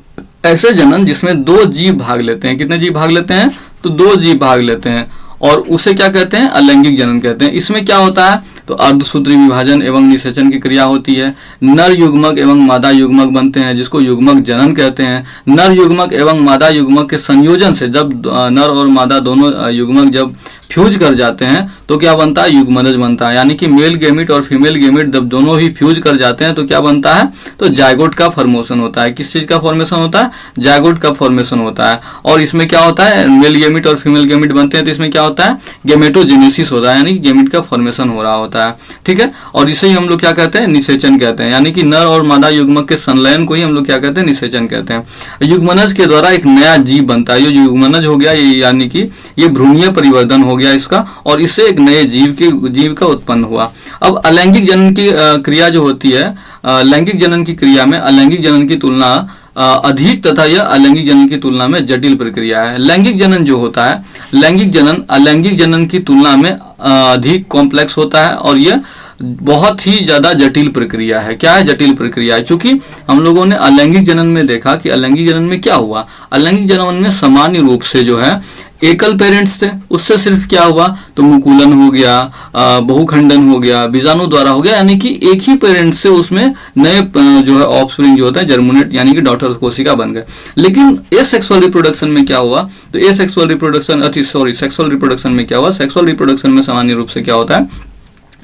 ऐसे जनन जिसमें दो जीव भाग लेते हैं, कितने जीव भाग लेते हैं? तो दो जीव भाग लेते हैं और उसे क्या कहते हैं? अलैंगिक जनन कहते हैं। इसमें क्या होता है? तो अर्धसूत्री विभाजन एवं निषेचन की क्रिया होती है। नर युग्मक एवं मादा युग्मक बनते हैं जिसको युग्मक जनन कहते हैं। नर युग्मक एवं मादा युग्मक के संयोजन से जब नर और मादा दोनों युग्मक जब फ्यूज कर जाते हैं तो क्या बनता है? युग्मनज बनता है। यानी कि मेल गेमिट और फीमेल गेमिट जब दोनों ही फ्यूज कर जाते हैं तो क्या बनता है? तो जायगोट का फॉर्मेशन होता है। किस चीज का फॉर्मेशन होता है? जायगोट का फॉर्मेशन होता है। और इसमें क्या होता है? मेल गेमिट और फीमेल गेमिट बनते हैं तो इसमें क्या होता है? गेमेटोजेनेसिस होता है, यानी कि गेमिट का फॉर्मेशन हो रहा होता है, ठीक है। और इसे ही हम लोग क्या कहते हैं? निषेचन कहते हैं। यानी कि नर और मादा युग्मक के संलयन को ही हम लोग क्या कहते हैं? निषेचन कहते हैं। युग्मनज के द्वारा एक नया जीव बनता है। ये युग्मनज हो गया, यानी कि ये भ्रूणीय परिवर्तन हो गया इसका, और इससे एक नए जीव का उत्पन्न हुआ। अब अलैंगिक जनन की क्रिया जो होती है, लैंगिक जनन की क्रिया में अलैंगिक जनन की तुलना अधिक तथा यह अलैंगिक जनन की तुलना में जटिल प्रक्रिया है। लैंगिक जनन जो होता है, लैंगिक जनन अलैंगिक जनन की तुलना में अधिक कॉम्प्लेक्स होता है और यह बहुत ही ज्यादा जटिल प्रक्रिया है। क्या है? जटिल प्रक्रिया है। क्योंकि हम लोगों ने अलैंगिक जनन में देखा कि अलैंगिक जनन में क्या हुआ, अलैंगिक जनन में सामान्य रूप से जो है एकल पेरेंट्स थे, उससे सिर्फ क्या हुआ? तो मुकुलन हो गया, बहुखंडन हो गया, बीजाणु द्वारा हो गया, यानी कि एक ही पेरेंट्स से उसमें नए जो है ऑफस्प्रिंग जो होता है जर्मिनेट यानी कि डॉटर कोशिका बन गए। लेकिन एसेक्सुअल रिप्रोडक्शन में क्या हुआ? तो एसेक्सुअल रिप्रोडक्शन सेक्सुअल रिप्रोडक्शन में क्या हुआ? सेक्सुअल रिप्रोडक्शन में सामान्य रूप से क्या होता है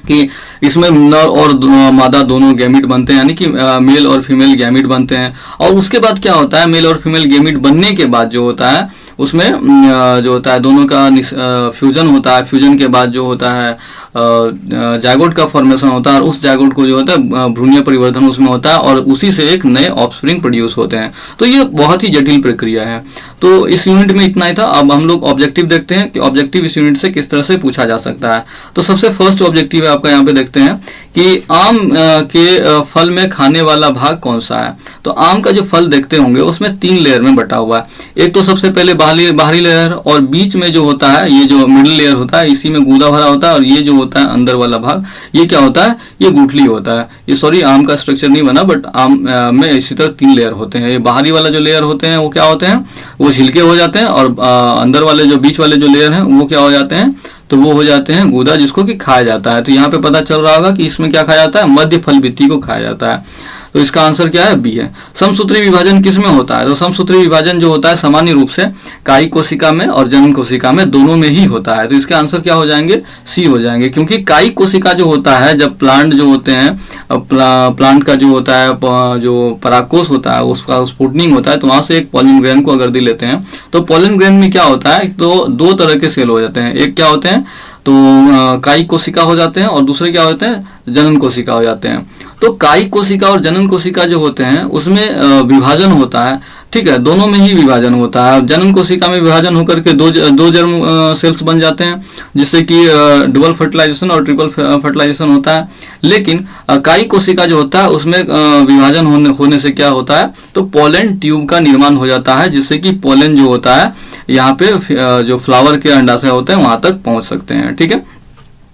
कि इसमें नर और मादा दोनों गैमिट बनते हैं, यानी कि मेल और फीमेल गैमिट बनते हैं। और उसके बाद क्या होता है? मेल और फीमेल गैमिट बनने के बाद जो होता है उसमें जो होता है दोनों का फ्यूजन होता है। फ्यूजन के बाद जो होता है जायगोट का फॉर्मेशन होता है और उस जायगोट को जो होता है भ्रूणीय परिवर्तन उसमें होता है और उसी से एक नए ऑफस्प्रिंग प्रोड्यूस होते हैं। तो ये बहुत ही जटिल प्रक्रिया है। तो इस यूनिट में इतना ही था। अब हम लोग ऑब्जेक्टिव देखते हैं कि ऑब्जेक्टिव इस यूनिट से किस तरह से पूछा जा सकता है। तो सबसे फर्स्ट ऑब्जेक्टिव है आपका, यहाँ पे देखते हैं कि आम के फल में खाने वाला भाग कौन सा है। तो आम का जो फल देखते होंगे उसमें 3 लेयर में बटा हुआ है। एक तो सबसे पहले बाहरी लेयर, और बीच में जो होता है ये जो मिडिल लेयर होता है इसी में गूदा भरा होता है, और ये जो होता है अंदर वाला भाग ये क्या होता है? ये गुठली होता है। ये सॉरी आम का स्ट्रक्चर नहीं बना, बट आम में इसी तरह 3 लेयर होते हैं। ये बाहरी वाला जो लेयर होते हैं वो क्या होते हैं? वो छिलके हो जाते हैं, और अंदर वाले जो बीच वाले जो लेयर हैं वो क्या हो जाते हैं? तो वो हो जाते हैं गूदा, जिसको कि खाया जाता है। तो यहाँ पे पता चल रहा होगा कि इसमें क्या खाया जाता है? मध्य फल भित्ति को खाया जाता है। तो इसका आंसर क्या है? बी है। समसूत्री विभाजन किस में होता है? तो समसूत्री विभाजन जो होता है सामान्य रूप से कायिक कोशिका में और जनन कोशिका में दोनों में ही होता है। तो इसके आंसर क्या हो जाएंगे? सी हो जाएंगे। क्योंकि कायिक कोशिका जो होता है, जब प्लांट जो होते हैं, प्लांट का जो होता है जो परागकोश होता है उसका स्पुटनिंग होता है, तो वहां से एक पॉलन ग्रेन को अगर लेते हैं तो पॉलन ग्रेन में क्या होता है? तो 2 तरह के सेल हो जाते हैं। एक क्या होते हैं? तो कायिक कोशिका हो जाते हैं, और दूसरे क्या होते हैं? जनन कोशिका हो जाते हैं। तो कायिक कोशिका और जनन कोशिका जो होते हैं उसमें विभाजन होता है, ठीक है, दोनों में ही विभाजन होता है। जनन कोशिका में विभाजन होकर के दो जर्म सेल्स बन जाते हैं, जिससे कि डबल फर्टिलाइजेशन और ट्रिपल फर्टिलाइजेशन होता है। लेकिन कायिक कोशिका जो होता है उसमें विभाजन होने से क्या होता है? तो पोलन ट्यूब का निर्माण हो जाता है, जिससे कि पोलन जो होता है यहाँ पे जो फ्लावर के अंडाशय होते हैं वहां तक पहुंच सकते हैं, ठीक है।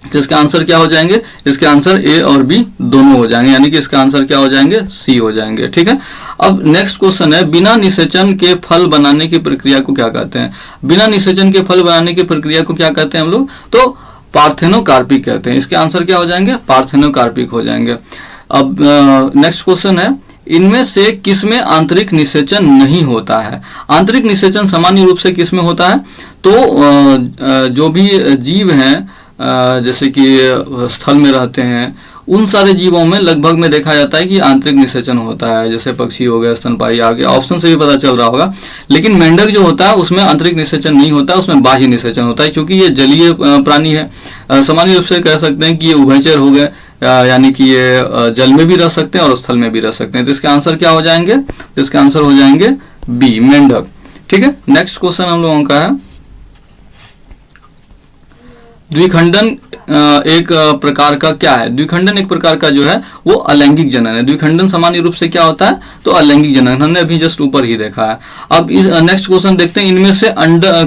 तो इसके आंसर क्या हो जाएंगे? इसके आंसर ए और बी दोनों हो जाएंगे, यानी कि इसका आंसर क्या हो जाएंगे? सी हो जाएंगे, ठीक है। अब नेक्स्ट क्वेश्चन है, बिना निषेचन के फल बनाने की प्रक्रिया को क्या कहते हैं? बिना निषेचन के फल बनाने की प्रक्रिया को क्या कहते हैं हम लोग? तो पार्थेनोकार्पिक कहते हैं। इसके आंसर क्या हो जाएंगे? पार्थेनोकार्पिक हो जाएंगे। अब नेक्स्ट क्वेश्चन है, इनमें से किसमें आंतरिक निषेचन नहीं होता है? आंतरिक निषेचन सामान्य रूप से किसमें होता है? तो जो भी जीव हैं जैसे कि स्थल में रहते हैं उन सारे जीवों में लगभग में देखा जाता है कि आंतरिक निषेचन होता है। जैसे पक्षी हो गए, स्तनपायी, आगे ऑप्शन से भी पता चल रहा होगा। लेकिन मेंढक जो होता है उसमें आंतरिक निषेचन नहीं होता, उसमें बाह्य निषेचन होता है, क्योंकि ये जलीय प्राणी है। सामान्य रूप से कह सकते हैं कि ये उभयचर हो गए, यानी कि ये जल में भी रह सकते हैं और स्थल में भी रह सकते हैं। तो इसके आंसर क्या हो जाएंगे? तो इसके आंसर हो जाएंगे बी, मेंढक, ठीक है। नेक्स्ट क्वेश्चन हम लोगों का है, द्विखंडन एक प्रकार का क्या है, द्विखंडन एक प्रकार का जो है वो अलैंगिक जनन है। द्विखंडन सामान्य रूप से क्या होता है, तो अलैंगिक जनन, हमने अभी जस्ट ऊपर ही देखा है। अब इस नेक्स्ट क्वेश्चन देखते हैं, इनमें से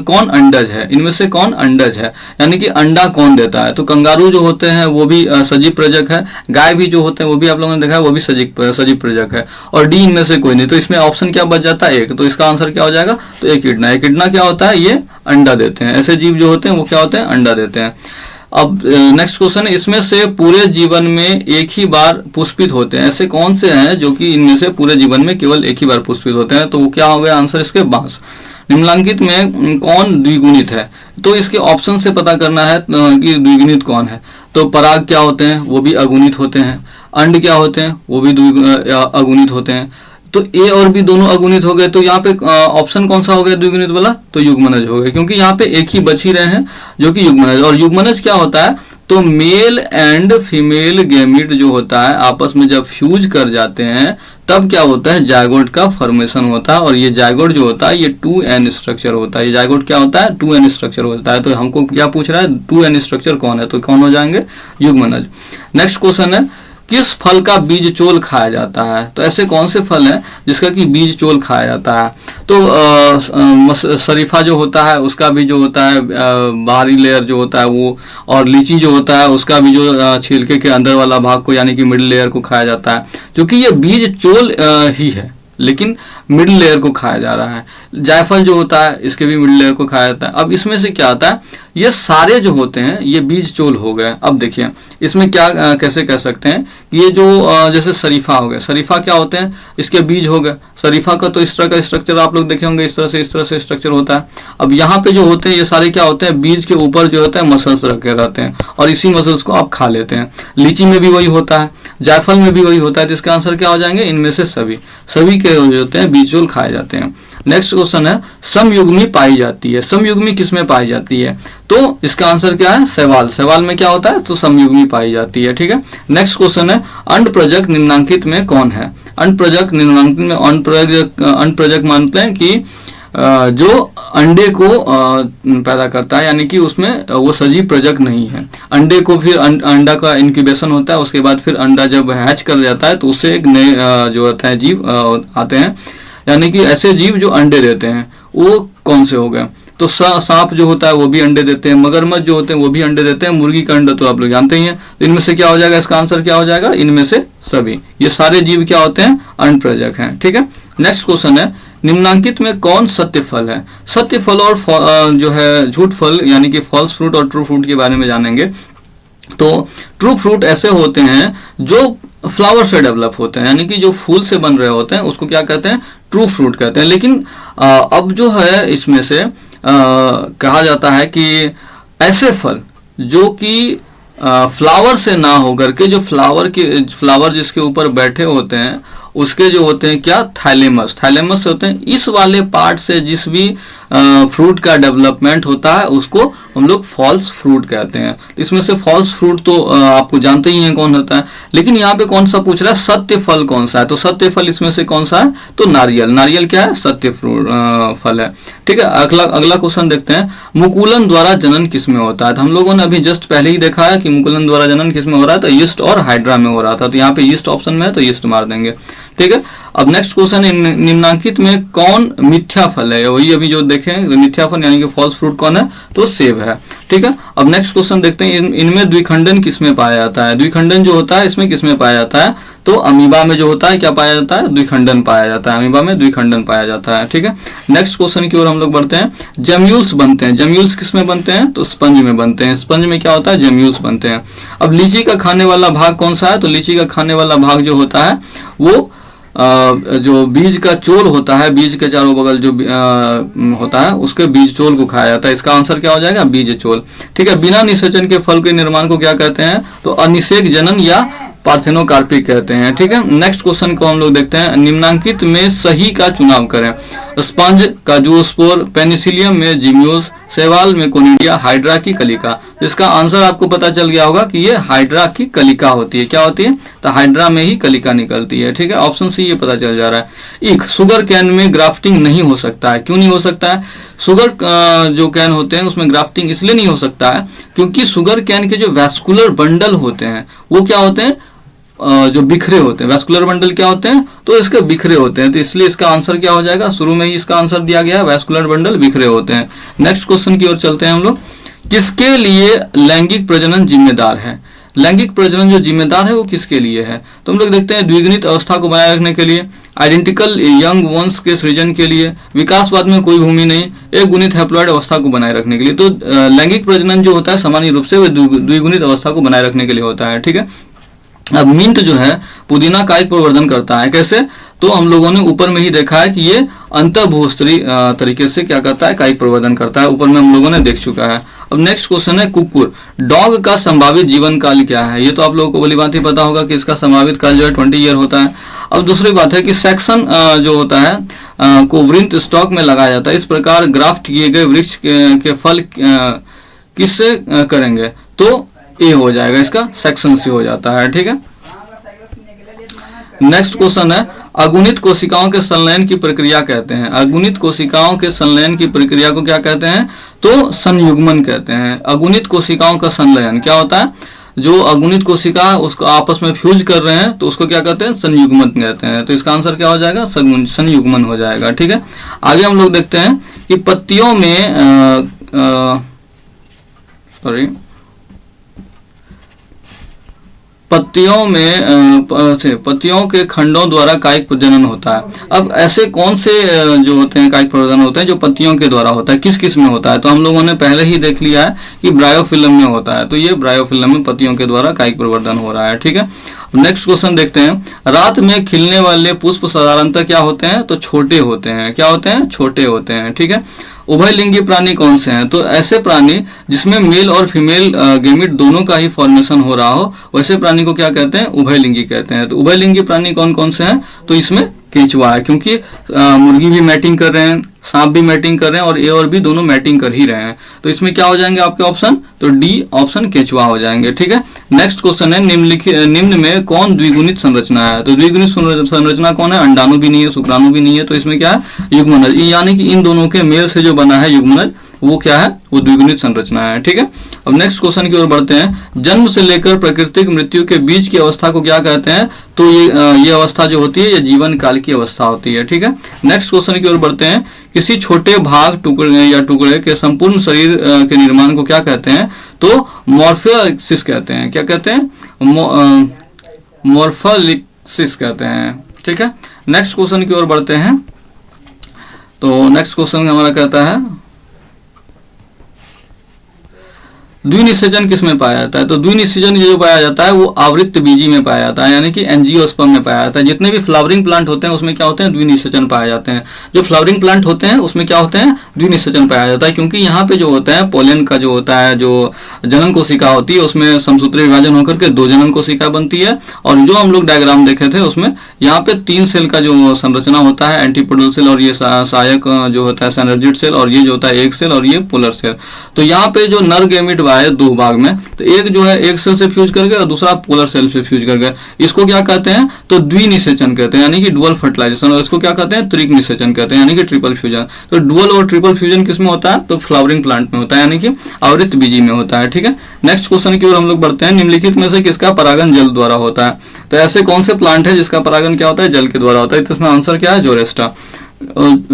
कौन अंडज है, इनमें से कौन अंडज है, यानी कि अंडा कौन देता है। तो कंगारू जो होते हैं वो भी सजीव प्रजक है, गाय भी जो होते हैं वो भी आप लोगों ने देखा है वो भी सजीव प्रजक है, और डी इनमें से कोई नहीं। तो इसमें ऑप्शन क्या बच जाता है, एक। तो इसका आंसर क्या हो जाएगा, तो एकिडना। एकिडना क्या होता है, ये अंडा देते हैं। ऐसे जीव जो होते हैं वो क्या होते हैं, अंडा देते हैं। अब नेक्स्ट क्वेश्चन है, इसमें से पूरे जीवन में एक ही बार पुष्पित होते हैं, ऐसे कौन से हैं जो कि इनमें से पूरे जीवन में केवल एक ही बार पुष्पित होते हैं। तो वो क्या हो गया आंसर इसके, बांस। निम्नलिखित में कौन द्विगुणित है, तो इसके ऑप्शन से पता करना है कि द्विगुणित कौन है। तो पराग क्या होते हैं, वो भी अगुणित होते हैं। अंड क्या होते हैं, वो भी अगुणित होते हैं। तो ए और बी दोनों अगुणित हो गए। तो यहाँ पे ऑप्शन कौन सा हो गया द्विगुणित वाला, तो युग्मनज हो गए, क्योंकि यहाँ पे एक ही बच ही रहे हैं जो कि युग्मनज। और युग्मनज क्या होता है, तो मेल एंड फीमेल गैमीट जो होता है आपस में जब फ्यूज कर जाते हैं तब क्या होता है, जायगोट का फॉर्मेशन होता है। और ये जायगोट जो होता है ये 2n स्ट्रक्चर होता है। ये जायगोट क्या होता है, 2n स्ट्रक्चर होता है। तो हमको क्या पूछ रहा है, 2n स्ट्रक्चर कौन है, तो कौन हो जाएंगे, युग्मनज। नेक्स्ट क्वेश्चन है, किस फल का बीज चोल खाया जाता है। तो ऐसे कौन से फल हैं जिसका कि बीज चोल खाया जाता है। तो शरीफा जो होता है उसका भी जो होता है बाहरी लेयर जो होता है वो, और लीची जो होता है उसका भी जो छिलके के अंदर वाला भाग को यानी कि मिडिल लेयर को खाया जाता है, क्योंकि ये बीज चोल ही है लेकिन मिडिल लेयर को खाया जा रहा है। जायफल जो होता है इसके भी मिडिल लेयर को खाया जाता है। अब इसमें से क्या आता है, ये सारे जो होते हैं ये बीज चोल हो गए। अब देखिए इसमें क्या कैसे कह सकते हैं, ये जो जैसे शरीफा हो गया, शरीफा क्या होते हैं, इसके बीज हो गए। शरीफा का तो इस तरह का स्ट्रक्चर आप लोग देखे होंगे, इस तरह से स्ट्रक्चर होता है। अब यहाँ पे जो होते हैं ये सारे क्या होते हैं, बीज के ऊपर जो होता है मसल्स रखे रहते हैं और इसी मसल्स को आप खा लेते हैं। लीची में भी वही होता है, जायफल में भी वही होता है। तो इसका आंसर क्या हो जाएंगे, इनमें से सभी के जो होते हैं बीज चोल खाए जाते हैं। नेक्स्ट क्वेश्चन है, समयुग्मी पाई जाती है। समयुग्मी किसमें पाई जाती है, तो इसका आंसर क्या है, शैवाल। शैवाल में क्या होता है, तो समयुग्मी पाई जाती है। ठीक है। नेक्स्ट क्वेश्चन है, अंड प्रजक निम्नांकित में कौन है। अंड प्रजक निम्नांकित में अंड प्रजक मानते हैं कि जो अंडे को पैदा करता है, यानी कि उसमें वो सजीव प्रजक नहीं है। अंडे को फिर अंडा का इंक्यूबेशन होता है, उसके बाद फिर अंडा जब हैच कर जाता है तो उससे एक नए जो होता है जीव आते हैं, यानी कि ऐसे जीव जो अंडे देते हैं। वो कौन से हो गए, तो सांप जो होता है वो भी अंडे देते हैं, मगरमच्छ जो होते हैं वो भी अंडे देते हैं, मुर्गी का अंडा तो आप लोग जानते ही हैं। तो इनमें से क्या हो जाएगा, इसका आंसर क्या हो जाएगा, इनमें से सभी। ये सारे जीव क्या होते हैं, अंड प्रजक हैं। ठीक है। नेक्स्ट क्वेश्चन है, निम्नांकित में कौन सत्य फल है। सत्य फल और जो है झूठ फल यानी कि फॉल्स फ्रूट और ट्रू फ्रूट के बारे में जानेंगे। तो ट्रू फ्रूट ऐसे होते हैं जो फ्लावर से डेवलप होते हैं, यानी कि जो फूल से बन रहे होते हैं उसको क्या कहते हैं, ट्रू फ्रूट कहते हैं। लेकिन अब जो है इसमें से कहा जाता है कि ऐसे फल जो कि फ्लावर से ना होकर के जो फ्लावर जिसके ऊपर बैठे होते हैं उसके जो होते हैं क्या, थाइलेमस से होते हैं। इस वाले पार्ट से जिस भी फ्रूट का डेवलपमेंट होता है उसको हम लोग फॉल्स फ्रूट कहते हैं। इसमें से फॉल्स फ्रूट तो आपको जानते ही हैं कौन होता है, लेकिन यहाँ पे कौन सा पूछ रहा है, सत्य फल कौन सा है। तो सत्य फल इसमें से कौन सा है, तो नारियल। नारियल क्या है, सत्य फ्रूट फल है। ठीक है। अगला क्वेश्चन देखते हैं, मुकुलन द्वारा जनन किसमें होता है। तो हम लोगों ने अभी जस्ट पहले ही देखा है कि मुकुलन द्वारा जनन किसमें हो रहा है, तो यीस्ट और हाइड्रा में हो रहा था। तो यहाँ पे यीस्ट ऑप्शन में है तो यीस्ट मार देंगे। ठीक है। अब नेक्स्ट क्वेश्चन है, निम्नांकित में कौन मिथ्या फल है। वही अभी जो देखें मिथ्या फल यानी कि फॉल्स फ्रूट कौन है, तो सेब है। ठीक है। अब नेक्स्ट क्वेश्चन देखते हैं, इनमें द्विखंडन किसमें पाया जाता है। द्विखंडन जो होता है इसमें किसमें पाया जाता है, तो अमीबा में जो होता है क्या पाया जाता है, द्विखंडन पाया जाता है। अमीबा में द्विखंडन पाया जाता है। ठीक है। नेक्स्ट क्वेश्चन की ओर हम लोग बढ़ते हैं, जम्यूल्स बनते हैं। जम्यूल्स किसमें बनते हैं, तो स्पंज में बनते हैं। स्पंज में क्या होता है, जम्यूल्स बनते हैं। अब लीची का खाने वाला भाग कौन सा है, तो लीची का खाने वाला भाग जो होता है वो जो बीज का चोल होता है, बीज के चारों बगल जो होता है उसके बीज चोल को खाया जाता है। इसका आंसर क्या हो जाएगा, बीज चोल। ठीक है। बिना निषेचन के फल के निर्माण को क्या कहते हैं, तो अनिषेक जनन या पार्थेनोकार्पिक कहते हैं। ठीक है, नेक्स्ट क्वेश्चन को हम लोग देखते हैं, निम्नांकित में सही का चुनाव करें। स्पंज, काजूस्पोर, पेनिसिलियम में जिम्यूस, शैवाल में कोनिडिया, हाइड्रा की कलिका। इसका आंसर आपको पता चल गया होगा कि ये हाइड्रा की कलिका होती है। क्या होती है? तो हाइड्रा में ही कलिका निकलती है। ठीक है, ऑप्शन सी ये पता चल जा रहा है। एक शुगर कैन में ग्राफ्टिंग नहीं हो सकता है। क्यों नहीं हो सकता है? शुगर जो कैन होते हैं उसमें ग्राफ्टिंग इसलिए नहीं हो सकता है क्योंकि शुगर कैन के जो वैस्कुलर बंडल होते हैं वो क्या होते हैं, जो बिखरे होते हैं। वैस्कुलर बंडल क्या होते हैं? तो इसके बिखरे होते हैं, तो इसलिए इसका आंसर क्या हो जाएगा? शुरू में ही इसका आंसर दिया गया है, वैस्कुलर बंडल बिखरे होते हैं। नेक्स्ट क्वेश्चन की ओर चलते हैं हम लोग। किसके लिए लैंगिक प्रजनन जिम्मेदार है? लैंगिक प्रजनन जो जिम्मेदार है वो किसके लिए है? तो हम लोग देखते हैं, द्विगुणित अवस्था को बनाए रखने के लिए, आइडेंटिकल यंग वंश के सृजन के लिए, विकासवाद में कोई भूमि नहीं, एक गुणित हैप्लॉइड अवस्था को बनाए रखने के लिए। तो लैंगिक प्रजनन जो होता है सामान्य रूप से वह द्विगुणित अवस्था को बनाए रखने के लिए होता है। ठीक है, अब मिंट जो है पुदीना कायिक प्रवर्धन करता है। कैसे? तो हम लोगों ने ऊपर में ही देखा है कि ये अंतःभूस्त्री तरीके से क्या करता है, कायिक प्रवर्धन करता है। ऊपर में हम लोगों ने देख चुका है। अब नेक्स्ट क्वेश्चन है, कुकुर डॉग का संभावित जीवन काल क्या है? ये तो आप लोगों को भली बात ही पता होगा कि इसका संभावित काल जो है 20 ईयर होता है। अब दूसरी बात है कि सेक्शन जो होता है को वृंत स्टॉक में लगाया जाता है। इस प्रकार ग्राफ्ट किए गए वृक्ष के फल किससे करेंगे? तो ए हो जाएगा, इसका सेक्शन से हो जाता है। ठीक है, नेक्स्ट क्वेश्चन है, अगुणित कोशिकाओं के संलयन की प्रक्रिया कहते हैं। अगुणित कोशिकाओं के संलयन की प्रक्रिया को क्या कहते हैं? तो संयुग्मन कहते हैं। अगुणित कोशिकाओं का संलयन क्या होता है? जो अगुणित कोशिका उसको आपस में फ्यूज कर रहे हैं तो उसको क्या कहते हैं? संयुग्मन कहते हैं। तो इसका आंसर क्या हो जाएगा? संयुग्मन हो जाएगा। ठीक है, आगे हम लोग देखते हैं कि पत्तियों में पत्तियों के खंडों द्वारा कायिक प्रजनन होता है। अब ऐसे कौन से जो होते हैं कायिक प्रवर्धन होते हैं जो पत्तियों के द्वारा होता है, किस किस में होता है? तो हम लोगों ने पहले ही देख लिया है कि ब्रायोफिल्म में होता है। तो ये ब्रायोफिल्म में पत्तियों के द्वारा कायिक प्रवर्धन हो रहा है। ठीक है, नेक्स्ट क्वेश्चन देखते हैं, रात में खिलने वाले पुष्प साधारणतः क्या होते हैं? तो छोटे होते हैं। क्या होते हैं? छोटे होते हैं। ठीक है, उभयलिंगी प्राणी कौन से हैं? तो ऐसे प्राणी जिसमें मेल और फीमेल गेमिट दोनों का ही फॉर्मेशन हो रहा हो वैसे प्राणी को क्या कहते हैं? उभयलिंगी कहते हैं। तो उभयलिंगी प्राणी कौन कौन से हैं? तो इसमें केंचुआ है, क्योंकि मुर्गी भी मैटिंग कर रहे हैं, सांप भी मैटिंग कर रहे हैं और ए और बी दोनों मैटिंग कर ही रहे हैं। तो इसमें क्या हो जाएंगे आपके ऑप्शन? तो डी ऑप्शन केंचुआ हो जाएंगे। ठीक है, नेक्स्ट क्वेश्चन है, निम्न में कौन द्विगुणित संरचना है? तो द्विगुणित संरचना कौन है? अंडाणु भी नहीं है, शुक्राणु भी नहीं है। तो इसमें क्या है? युग्मनज, यानी कि इन दोनों के मेल से जो बना है युग्मनज वो क्या है? वो द्विगुणित संरचना है। ठीक है, अब नेक्स्ट क्वेश्चन की ओर बढ़ते हैं, जन्म से लेकर प्राकृतिक मृत्यु के बीच की अवस्था को क्या कहते हैं? तो ये अवस्था जो होती है ये जीवन काल की अवस्था होती है। ठीक है, नेक्स्ट क्वेश्चन की ओर बढ़ते हैं, किसी छोटे भाग टुकड़े के संपूर्ण शरीर के निर्माण को क्या कहते हैं? तो मॉर्फोलिसिस कहते हैं। क्या कहते हैं? मॉर्फोलिसिस कहते हैं। ठीक है, नेक्स्ट क्वेश्चन की ओर बढ़ते हैं। तो नेक्स्ट क्वेश्चन हमारा कहता है, द्विनिषेचन किस में पाया जाता है? तो द्विनिषेचन जो पाया जाता है वो आवृत्त बीजी में पाया जाता है, यानी कि एंजियोस्पर्म में पाया जाता है। जितने भी फ्लावरिंग प्लांट होते हैं उसमें क्या होते हैं? द्विनिषेचन पाए जाते हैं। जो फ्लावरिंग प्लांट होते हैं उसमें क्या होते हैं? द्विनिषेचन पाया जाता है, क्योंकि यहाँ पे जो होता है पोलन का जो होता है, जो जनन कोशिका होती है उसमें समसूत्री विभाजन होकर के 2 जनन कोशिका बनती है। और जो हम लोग डायग्राम देखे थे उसमें यहाँ पे 3 सेल का जो संरचना होता है, एंटीपोडल सेल और ये सहायक जो होता है सिनर्जिड सेल, और ये जो होता है एक सेल और ये पोलर सेल। तो यहाँ पे जो नर गेमिट है 2 भाग में, तो एक जो है एक सेल से फ्यूज कर गया और दूसरा पोलर सेल से फ्यूज कर गया। इसको क्या कहते हैं? तो द्विनिषेचन कहते हैं, यानी कि डुअल फर्टिलाइजेशन। और इसको क्या कहते हैं? त्रिक निषेचन कहते हैं, यानी कि ट्रिपल फ्यूजन। तो डुअल और ट्रिपल फ्यूजन किस में होता है? तो फ्लावरिंग प्लांट में होता है, यानी कि आवृत्त बीजी में होता है। ठीक है, नेक्स्ट क्वेश्चन की ओर हम लोग बढ़ते हैं, निम्नलिखित में से किसका परागण जल द्वारा होता है? तो ऐसे कौन से प्लांट है जिसका परागण क्या होता है? जल के द्वारा होता है। तो इसमें आंसर क्या है?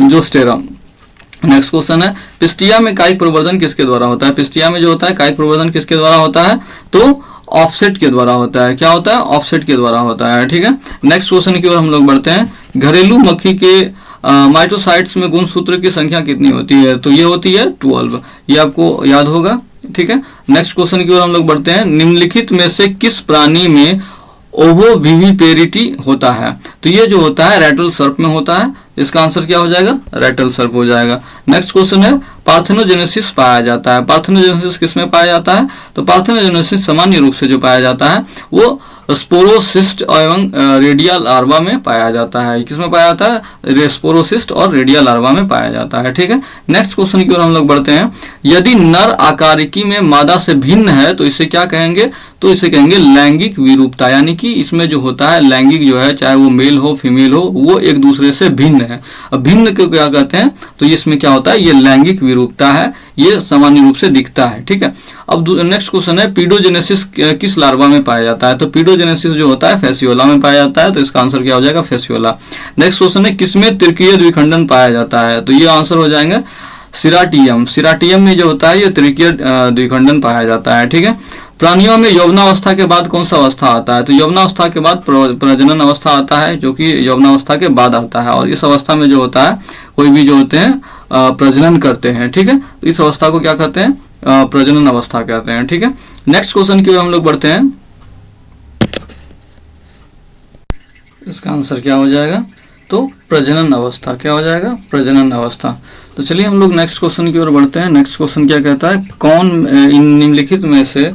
जोस्टेरा। नेक्स्ट क्वेश्चन है, पिस्टिया में कायिक प्रवर्धन किसके द्वारा होता है? पिस्टिया में जो होता है कायिक प्रवर्धन किसके द्वारा होता है? तो ऑफसेट के द्वारा होता है। क्या होता है? ऑफसेट के द्वारा होता है। ठीक है, नेक्स्ट क्वेश्चन की ओर हम लोग बढ़ते हैं, घरेलू मक्खी के माइटोसाइट्स में गुणसूत्र की संख्या कितनी होती है? तो ये होती है 12, ये आपको याद होगा। ठीक है, नेक्स्ट क्वेश्चन की ओर हम लोग बढ़ते हैं, निम्नलिखित में से किस प्राणी में ओवोविविपेरिटी होता है? तो ये जो होता है रैटल सर्प में होता है। इसका आंसर क्या हो जाएगा? रैटल सर्प हो जाएगा। नेक्स्ट क्वेश्चन है, पार्थेनोजेनेसिस पाया जाता है। पार्थेनोजेनेसिस किस में पाया जाता है? तो पार्थेनोजेनेसिस सामान्य रूप से जो पाया जाता है वो स्पोरोसिस्ट एवं रेडिया लार्वा में पाया जाता है। किसमें पाया जाता है? स्पोरोसिस्ट और रेडिया लार्वा में पाया जाता है। ठीक है, नेक्स्ट क्वेश्चन की ओर हम लोग बढ़ते हैं। यदि नर आकारिकी में मादा से भिन्न है तो इसे क्या कहेंगे? तो इसे कहेंगे लैंगिक विरूपता, यानी कि इसमें जो होता है लैंगिक जो है, चाहे वो मेल हो फीमेल हो, वो एक दूसरे से भिन्न है। अब भिन्न को क्या कहते हैं? तो इसमें क्या होता है? ये लैंगिक विरूपता है, ये सामान्य रूप से दिखता है। ठीक है, अब नेक्स्ट क्वेश्चन है, पीडोजेनेसिस किस लार्वा में पाया जाता है? तो पीडोजेनेसिस जो होता है फेसियोला में पाया जाता है, तो इसका आंसर क्या हो जाएगा? फेसियोला। नेक्स्ट क्वेश्चन है, किसमें तृतीय द्विखंडन पाया जाता है? तो ये आंसर हो जाएंगे सिराटियम। सिराटियम में जो होता है ये तृतीय द्विखंडन पाया जाता है। ठीक है, प्राणियों में यौवनावस्था के बाद कौन सा अवस्था आता है? तो यौवनावस्था के बाद प्रजनन अवस्था आता है, जो कि यौवनावस्था के बाद आता है, और इस अवस्था में जो होता है कोई भी जो होते हैं प्रजनन करते हैं। ठीक है, तो इस अवस्था को क्या कहते हैं? प्रजनन अवस्था कहते हैं। ठीक है, नेक्स्ट क्वेश्चन की ओर हम लोग बढ़ते हैं। इसका आंसर क्या हो जाएगा? तो प्रजनन अवस्था। क्या हो जाएगा? प्रजनन अवस्था। तो चलिए हम लोग नेक्स्ट क्वेश्चन की ओर बढ़ते हैं। नेक्स्ट क्वेश्चन क्या कहता है? कौन इन निम्नलिखित में से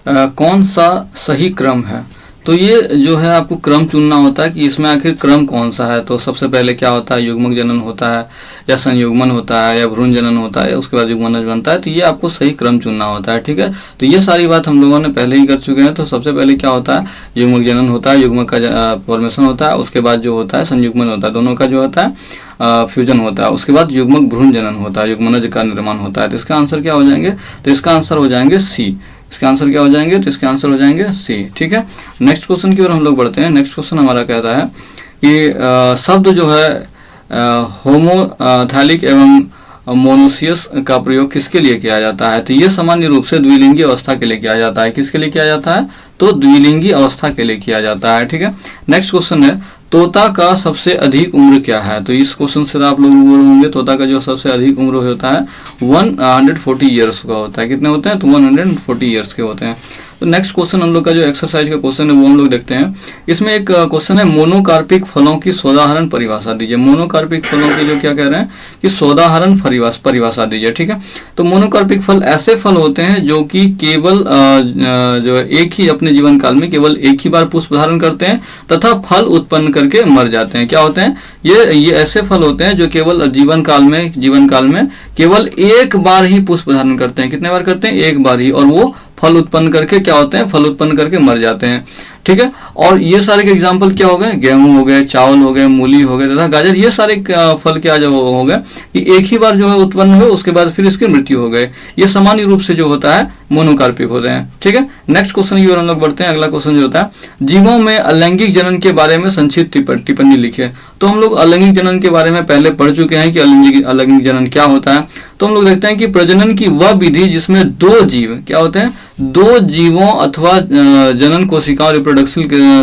कौन सा सही क्रम है? तो ये जो है आपको क्रम चुनना होता है कि इसमें आखिर क्रम कौन सा है। तो सबसे पहले क्या होता है? युग्मक जनन होता है, या संयुग्मन होता है, या भ्रूण जनन होता है, उसके बाद युग्मनज बनता है। तो ये आपको सही क्रम चुनना होता है। ठीक है, तो ये सारी बात हम लोगों ने पहले ही कर चुके हैं। तो सबसे पहले क्या होता है? युग्मक जनन होता है, युग्मक का फॉर्मेशन होता है, उसके बाद जो होता है संयुग्मन होता है, दोनों का जो होता है फ्यूजन होता है, उसके बाद युग्मक भ्रूण जनन होता है, युग्मनज का निर्माण होता है। तो इसका आंसर क्या हो जाएंगे? तो इसका आंसर हो जाएंगे सी। इसका आंसर क्या हो जाएंगे? तो इसके आंसर हो जाएंगे सी। ठीक है, नेक्स्ट क्वेश्चन की ओर हम लोग बढ़ते हैं। नेक्स्ट क्वेश्चन हमारा कहता है कि शब्द जो है होमोथैलिक एवं मोनोसियस का प्रयोग किसके लिए किया जाता है? तो ये सामान्य रूप से द्विलिंगी अवस्था के लिए किया जाता है। किसके लिए किया जाता है? तो द्विलिंगी अवस्था के लिए किया जाता है। ठीक है, नेक्स्ट क्वेश्चन है, तोता का सबसे अधिक उम्र क्या है? तो इस क्वेश्चन से आप लोग होंगे, तोता का जो सबसे अधिक उम्र होता है 140 ईयर्स का होता है। कितने होते हैं? तो 140 ईयर्स के होते हैं। तो नेक्स्ट क्वेश्चन हम लोग का जो एक्सरसाइज का क्वेश्चन है वो हम लोग देखते हैं। इसमें एक क्वेश्चन है, मोनोकार्पिक फलों की सोदाहरण परिभाषा दीजिए। मोनोकार्पिक फलों की जो क्या कह रहे हैं कि सोदाहरण परिभाषा दीजिए। ठीक है, तो मोनोकार्पिक फल ऐसे फल होते हैं जो कि केवल जो एक ही अपने जीवन काल में केवल एक ही बार पुष्प धारण करते हैं तथा फल उत्पन्न करके मर जाते हैं। क्या होते हैं? ये ऐसे फल होते हैं जो केवल जीवन काल में केवल एक बार ही पुष्प धारण करते हैं। कितने बार करते हैं? एक बार ही, और वो फल उत्पन्न करके क्या होते हैं? फल उत्पन्न करके मर जाते हैं। ठीक है, और ये सारे के एग्जाम्पल क्या हो गए? गेहूं हो गए, चावल हो गए, मूली हो गए तथा गाजर। ये सारे फल क्या जो हो गए कि एक ही बार जो है उत्पन्न हुए, उसके बाद फिर इसकी मृत्यु हो गए। ये सामान्य रूप से जो होता है मोनोकार्पिक होते हैं। ठीक है, नेक्स्ट क्वेश्चन की ओर हम लोग बढ़ते हैं। अगला क्वेश्चन जो होता है, जीवों में अलैंगिक जनन के बारे में संक्षिप्त टिप्पणी लिखिए। तो हम लोग अलैंगिक जनन के बारे में पहले पढ़ चुके हैं कि अलैंगिक जनन क्या होता है। तो हम लोग देखते हैं कि प्रजनन की वह विधि जिसमें दो जीव क्या होते हैं? दो जीवों अथवा जनन कोशिकाओं रिप्रोडक्शन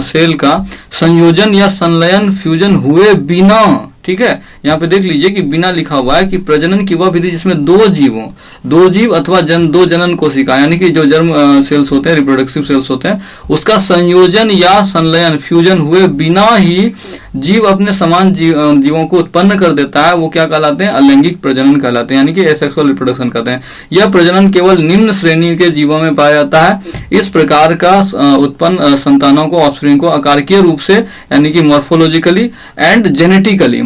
सेल का संयोजन या संलयन फ्यूजन हुए बिना, ठीक है, यहाँ पे देख लीजिए कि बिना लिखा हुआ है कि प्रजनन की वह विधि जिसमें दो जीव अथवा दो जनन कोशिका यानी कि जो जर्म सेल्स होते हैं, रिप्रोडक्टिव सेल्स होते हैं, उसका संयोजन या संलयन फ्यूजन हुए बिना ही जीव अपने समान जीवों को उत्पन्न कर देता है, वो क्या कहलाते हैं? अलैंगिक प्रजनन कहलाते हैं, यानी कि एसेक्सुअल रिप्रोडक्शन कहते हैं। यह प्रजनन केवल निम्न श्रेणी के जीवों में पाया जाता है। इस प्रकार का उत्पन्न संतानों को, ऑफस्प्रिंग को आकारिकीय रूप से यानी कि मॉर्फोलॉजिकली एंड जेनेटिकली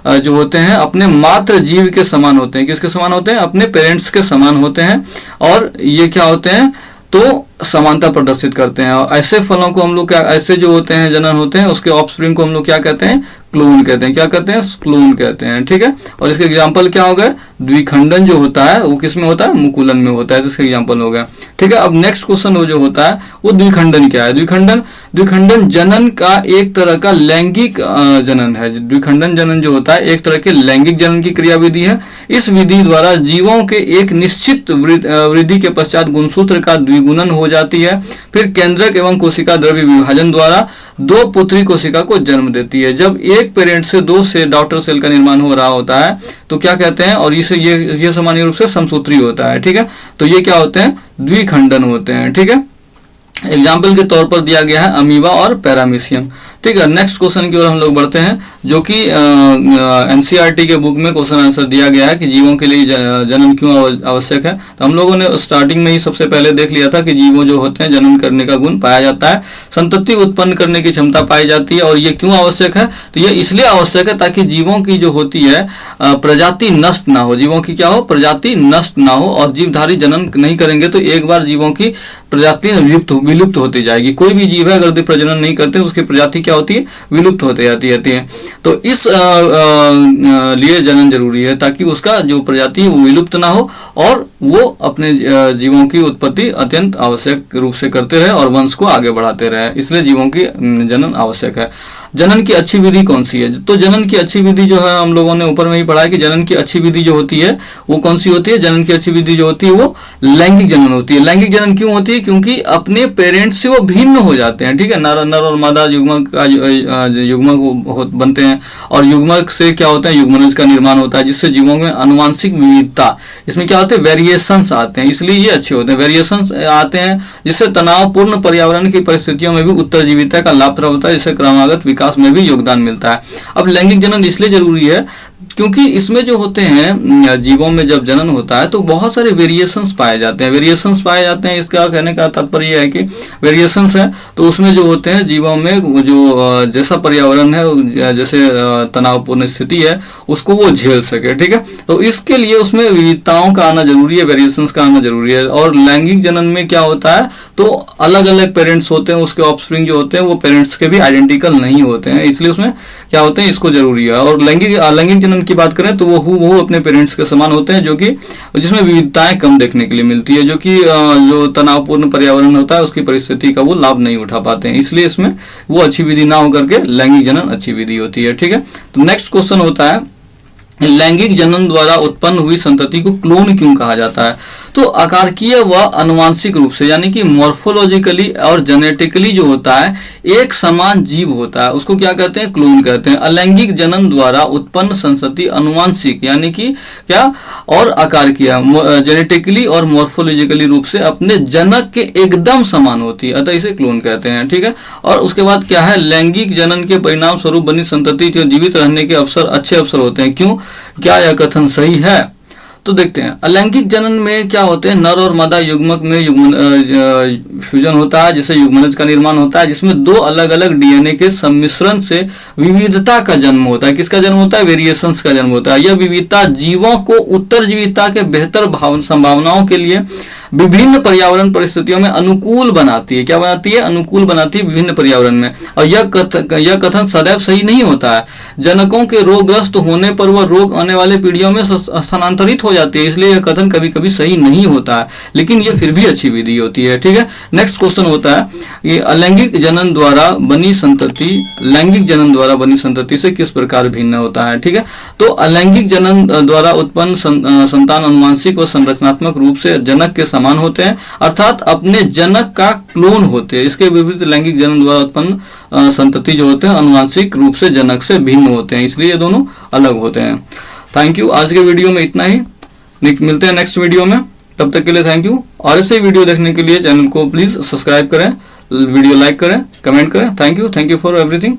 जो होते हैं अपने मात्र जीव के समान होते हैं। किसके समान होते हैं? अपने पेरेंट्स के समान होते हैं। और ये क्या होते हैं? तो समानता प्रदर्शित करते हैं। और ऐसे फलों को हम लोग क्या, ऐसे जो होते हैं जनन होते हैं, उसके ऑफस्प्रिंग को हम लोग क्या कहते हैं? क्लोन कहते हैं। क्या कहते हैं? क्लोन कहते हैं। ठीक है, और इसके एग्जाम्पल क्या हो गए? द्विखंडन जो होता है वो किस में होता है? मुकुलन में होता है, तो इसका एग्जाम्पल हो गया। ठीक है, अब नेक्स्ट क्वेश्चन वो जो होता है वो द्विखंडन क्या है? द्विखंडन जनन का एक तरह का लैंगिक जनन है। द्विखंडन जनन जो होता है एक तरह के लैंगिक जनन की क्रियाविधि है। इस विधि द्वारा जीवों के एक निश्चित वृद्धि के पश्चात गुणसूत्र का द्विगुणन हो जाती है, फिर केंद्रक एवं कोशिका द्रव्य विभाजन द्वारा दो पुत्री कोशिका को जन्म देती है। जब एक पेरेंट से दो से डॉटर सेल का निर्माण हो रहा होता है तो क्या कहते हैं? और इसे ये सामान्य रूप से समसूत्री होता है। ठीक है, तो ये क्या होते हैं? द्विखंडन होते हैं। ठीक है, एग्जाम्पल के तौर पर दिया गया है अमीबा और पैरामीशियम। ठीक है, नेक्स्ट क्वेश्चन की ओर हम लोग बढ़ते हैं, जो कि एनसीईआरटी के बुक में क्वेश्चन आंसर दिया गया है कि जीवों के लिए जन्म क्यों आवश्यक है। तो हम लोगों ने स्टार्टिंग में ही सबसे पहले देख लिया था कि जीवों जो होते हैं जन्म करने का गुण पाया जाता है, संतति उत्पन्न करने की क्षमता पाई जाती है। और ये क्यों आवश्यक है, तो ये इसलिए आवश्यक है ताकि जीवों की जो होती है प्रजाति नष्ट ना हो, जीवों की क्या हो, प्रजाति नष्ट ना हो। और जीवधारी जनन नहीं करेंगे तो एक बार जीवों की प्रजाति विलुप्त होती जाएगी। कोई भी जीव है अगर प्रजनन नहीं करते तो उसकी प्रजाति क्या होती है, विलुप्त होती जाती है। तो इस लिए जनन जरूरी है ताकि उसका जो प्रजाति है वो विलुप्त ना हो और वो अपने जीवों की उत्पत्ति अत्यंत आवश्यक रूप से करते रहे और वंश को आगे बढ़ाते रहे। इसलिए जीवों की जनन आवश्यक है। जनन की अच्छी विधि कौन सी है, तो जनन की अच्छी विधि जो है हम लोगों ने ऊपर में ही पढ़ा है कि जनन की अच्छी विधि जो होती है वो कौन सी होती है। जनन की अच्छी विधि जो होती है वो लैंगिक जनन होती है। लैंगिक जनन क्यों होती है, क्योंकि अपने पेरेंट्स से वो भिन्न हो जाते हैं। ठीक है, नर और मादा युग्मक का युग्मक बनते हैं और युग्मक से क्या होता है, युग्मनज का निर्माण होता है, जिससे जीवों में आनुवांशिक विविधता, इसमें क्या होते हैं, वेरिएशंस आते हैं। इसलिए ये अच्छे होते हैं, वेरिएशंस आते हैं, जिससे तनावपूर्ण पर्यावरण की परिस्थितियों में भी उत्तरजीविता का लाभ प्राप्त होता है, जिससे क्रमागत विकास में भी योगदान मिलता है। अब लैंगिक जनन इसलिए जरूरी है क्योंकि इसमें जो होते हैं जीवों में जब जनन होता है तो बहुत सारे वेरिएशंस पाए जाते हैं। इसका कहने का तात्पर्य यह है कि वेरिएशंस है तो उसमें जो होते हैं जीवों में जो जैसा पर्यावरण है, जैसे तनावपूर्ण स्थिति है, उसको वो झेल सके। ठीक है, तो इसके लिए उसमें विविधताओं का आना जरूरी है, वेरिएशंस का आना जरूरी है। और लैंगिक जनन में क्या होता है, तो अलग अलग पेरेंट्स होते हैं, उसके ऑफस्प्रिंग जो होते हैं वो पेरेंट्स के भी आइडेंटिकल नहीं होते हैं, इसलिए उसमें क्या होते हैं, इसको जरूरी है। और लैंगिक जनन की बात करें तो वो अपने पेरेंट्स के समान होते हैं, जो कि जिसमें विविधताएं कम देखने के लिए मिलती है, जो कि जो तनावपूर्ण पर्यावरण होता है उसकी परिस्थिति का वो लाभ नहीं उठा पाते हैं, इसलिए इसमें वो अच्छी विधि ना होकर के लैंगिक जनन अच्छी विधि होती है। ठीक है, तो नेक्स्ट क्वेश्चन होता है, लैंगिक जनन द्वारा उत्पन्न हुई संतति को क्लोन क्यों कहा जाता है। तो आकारकीय व अनुवांशिक रूप से यानी कि मॉर्फोलॉजिकली और जेनेटिकली जो होता है एक समान जीव होता है, उसको क्या कहते हैं, क्लोन कहते हैं। अलैंगिक जनन द्वारा उत्पन्न संतति अनुवांशिक यानी कि क्या और आकारकीय जेनेटिकली और मॉर्फोलॉजिकली रूप से अपने जनक के एकदम समान होती है, अतः इसे क्लोन कहते हैं। ठीक है, और उसके बाद क्या है, लैंगिक जनन के परिणाम स्वरूप बनी संतति के जीवित रहने के अवसर अच्छे अवसर होते हैं। क्यों, क्या यह कथन सही है, तो देखते हैं। अलैंगिक जनन में क्या होते हैं, नर और मादा युग्मक में फ्यूजन होता है, जिससे युग्मनज का निर्माण होता है, जिसमें दो अलग अलग डीएनए के सम्मिश्रण से विविधता का जन्म होता है। किसका जन्म होता है, वेरिएशंस का जन्म होता है। यह विविधता जीवों को उत्तरजीविता के बेहतर संभावनाओं के लिए विभिन्न पर्यावरण परिस्थितियों में अनुकूल बनाती है। क्या बनाती है, अनुकूल बनाती है विभिन्न पर्यावरण में। और यह कथन सदैव सही नहीं होता है। जनकों के रोगग्रस्त होने पर वह रोग आने वाले पीढ़ियों में स्थानांतरित हो जाती है, इसलिए यह कथन कभी कभी सही नहीं होता है, लेकिन यह फिर भी अच्छी विधि होती है। ठीक है, नेक्स्ट क्वेश्चन होता है कि अलैंगिक जनन द्वारा बनी संतति लैंगिक जनन द्वारा बनी संतति से किस प्रकार भिन्न होता है। ठीक है, तो अलैंगिक जनन द्वारा उत्पन्न संतान अनुवांशिक व संरचनात्मक रूप से जनक के समान होते हैं, अर्थात अपने जनक का क्लोन होते हैं। इसके विपरीत लैंगिक जनन द्वारा उत्पन्न संतति जो होते हैं अनुवांशिक रूप से जनक से भिन्न होते हैं, इसलिए ये दोनों अलग होते हैं। थैंक यू, आज के वीडियो में इतना ही, मिलते हैं नेक्स्ट वीडियो में, तब तक के लिए थैंक यू। और ऐसे वीडियो देखने के लिए चैनल को प्लीज सब्सक्राइब करें, वीडियो लाइक करें, कमेंट करें। Thank you for everything.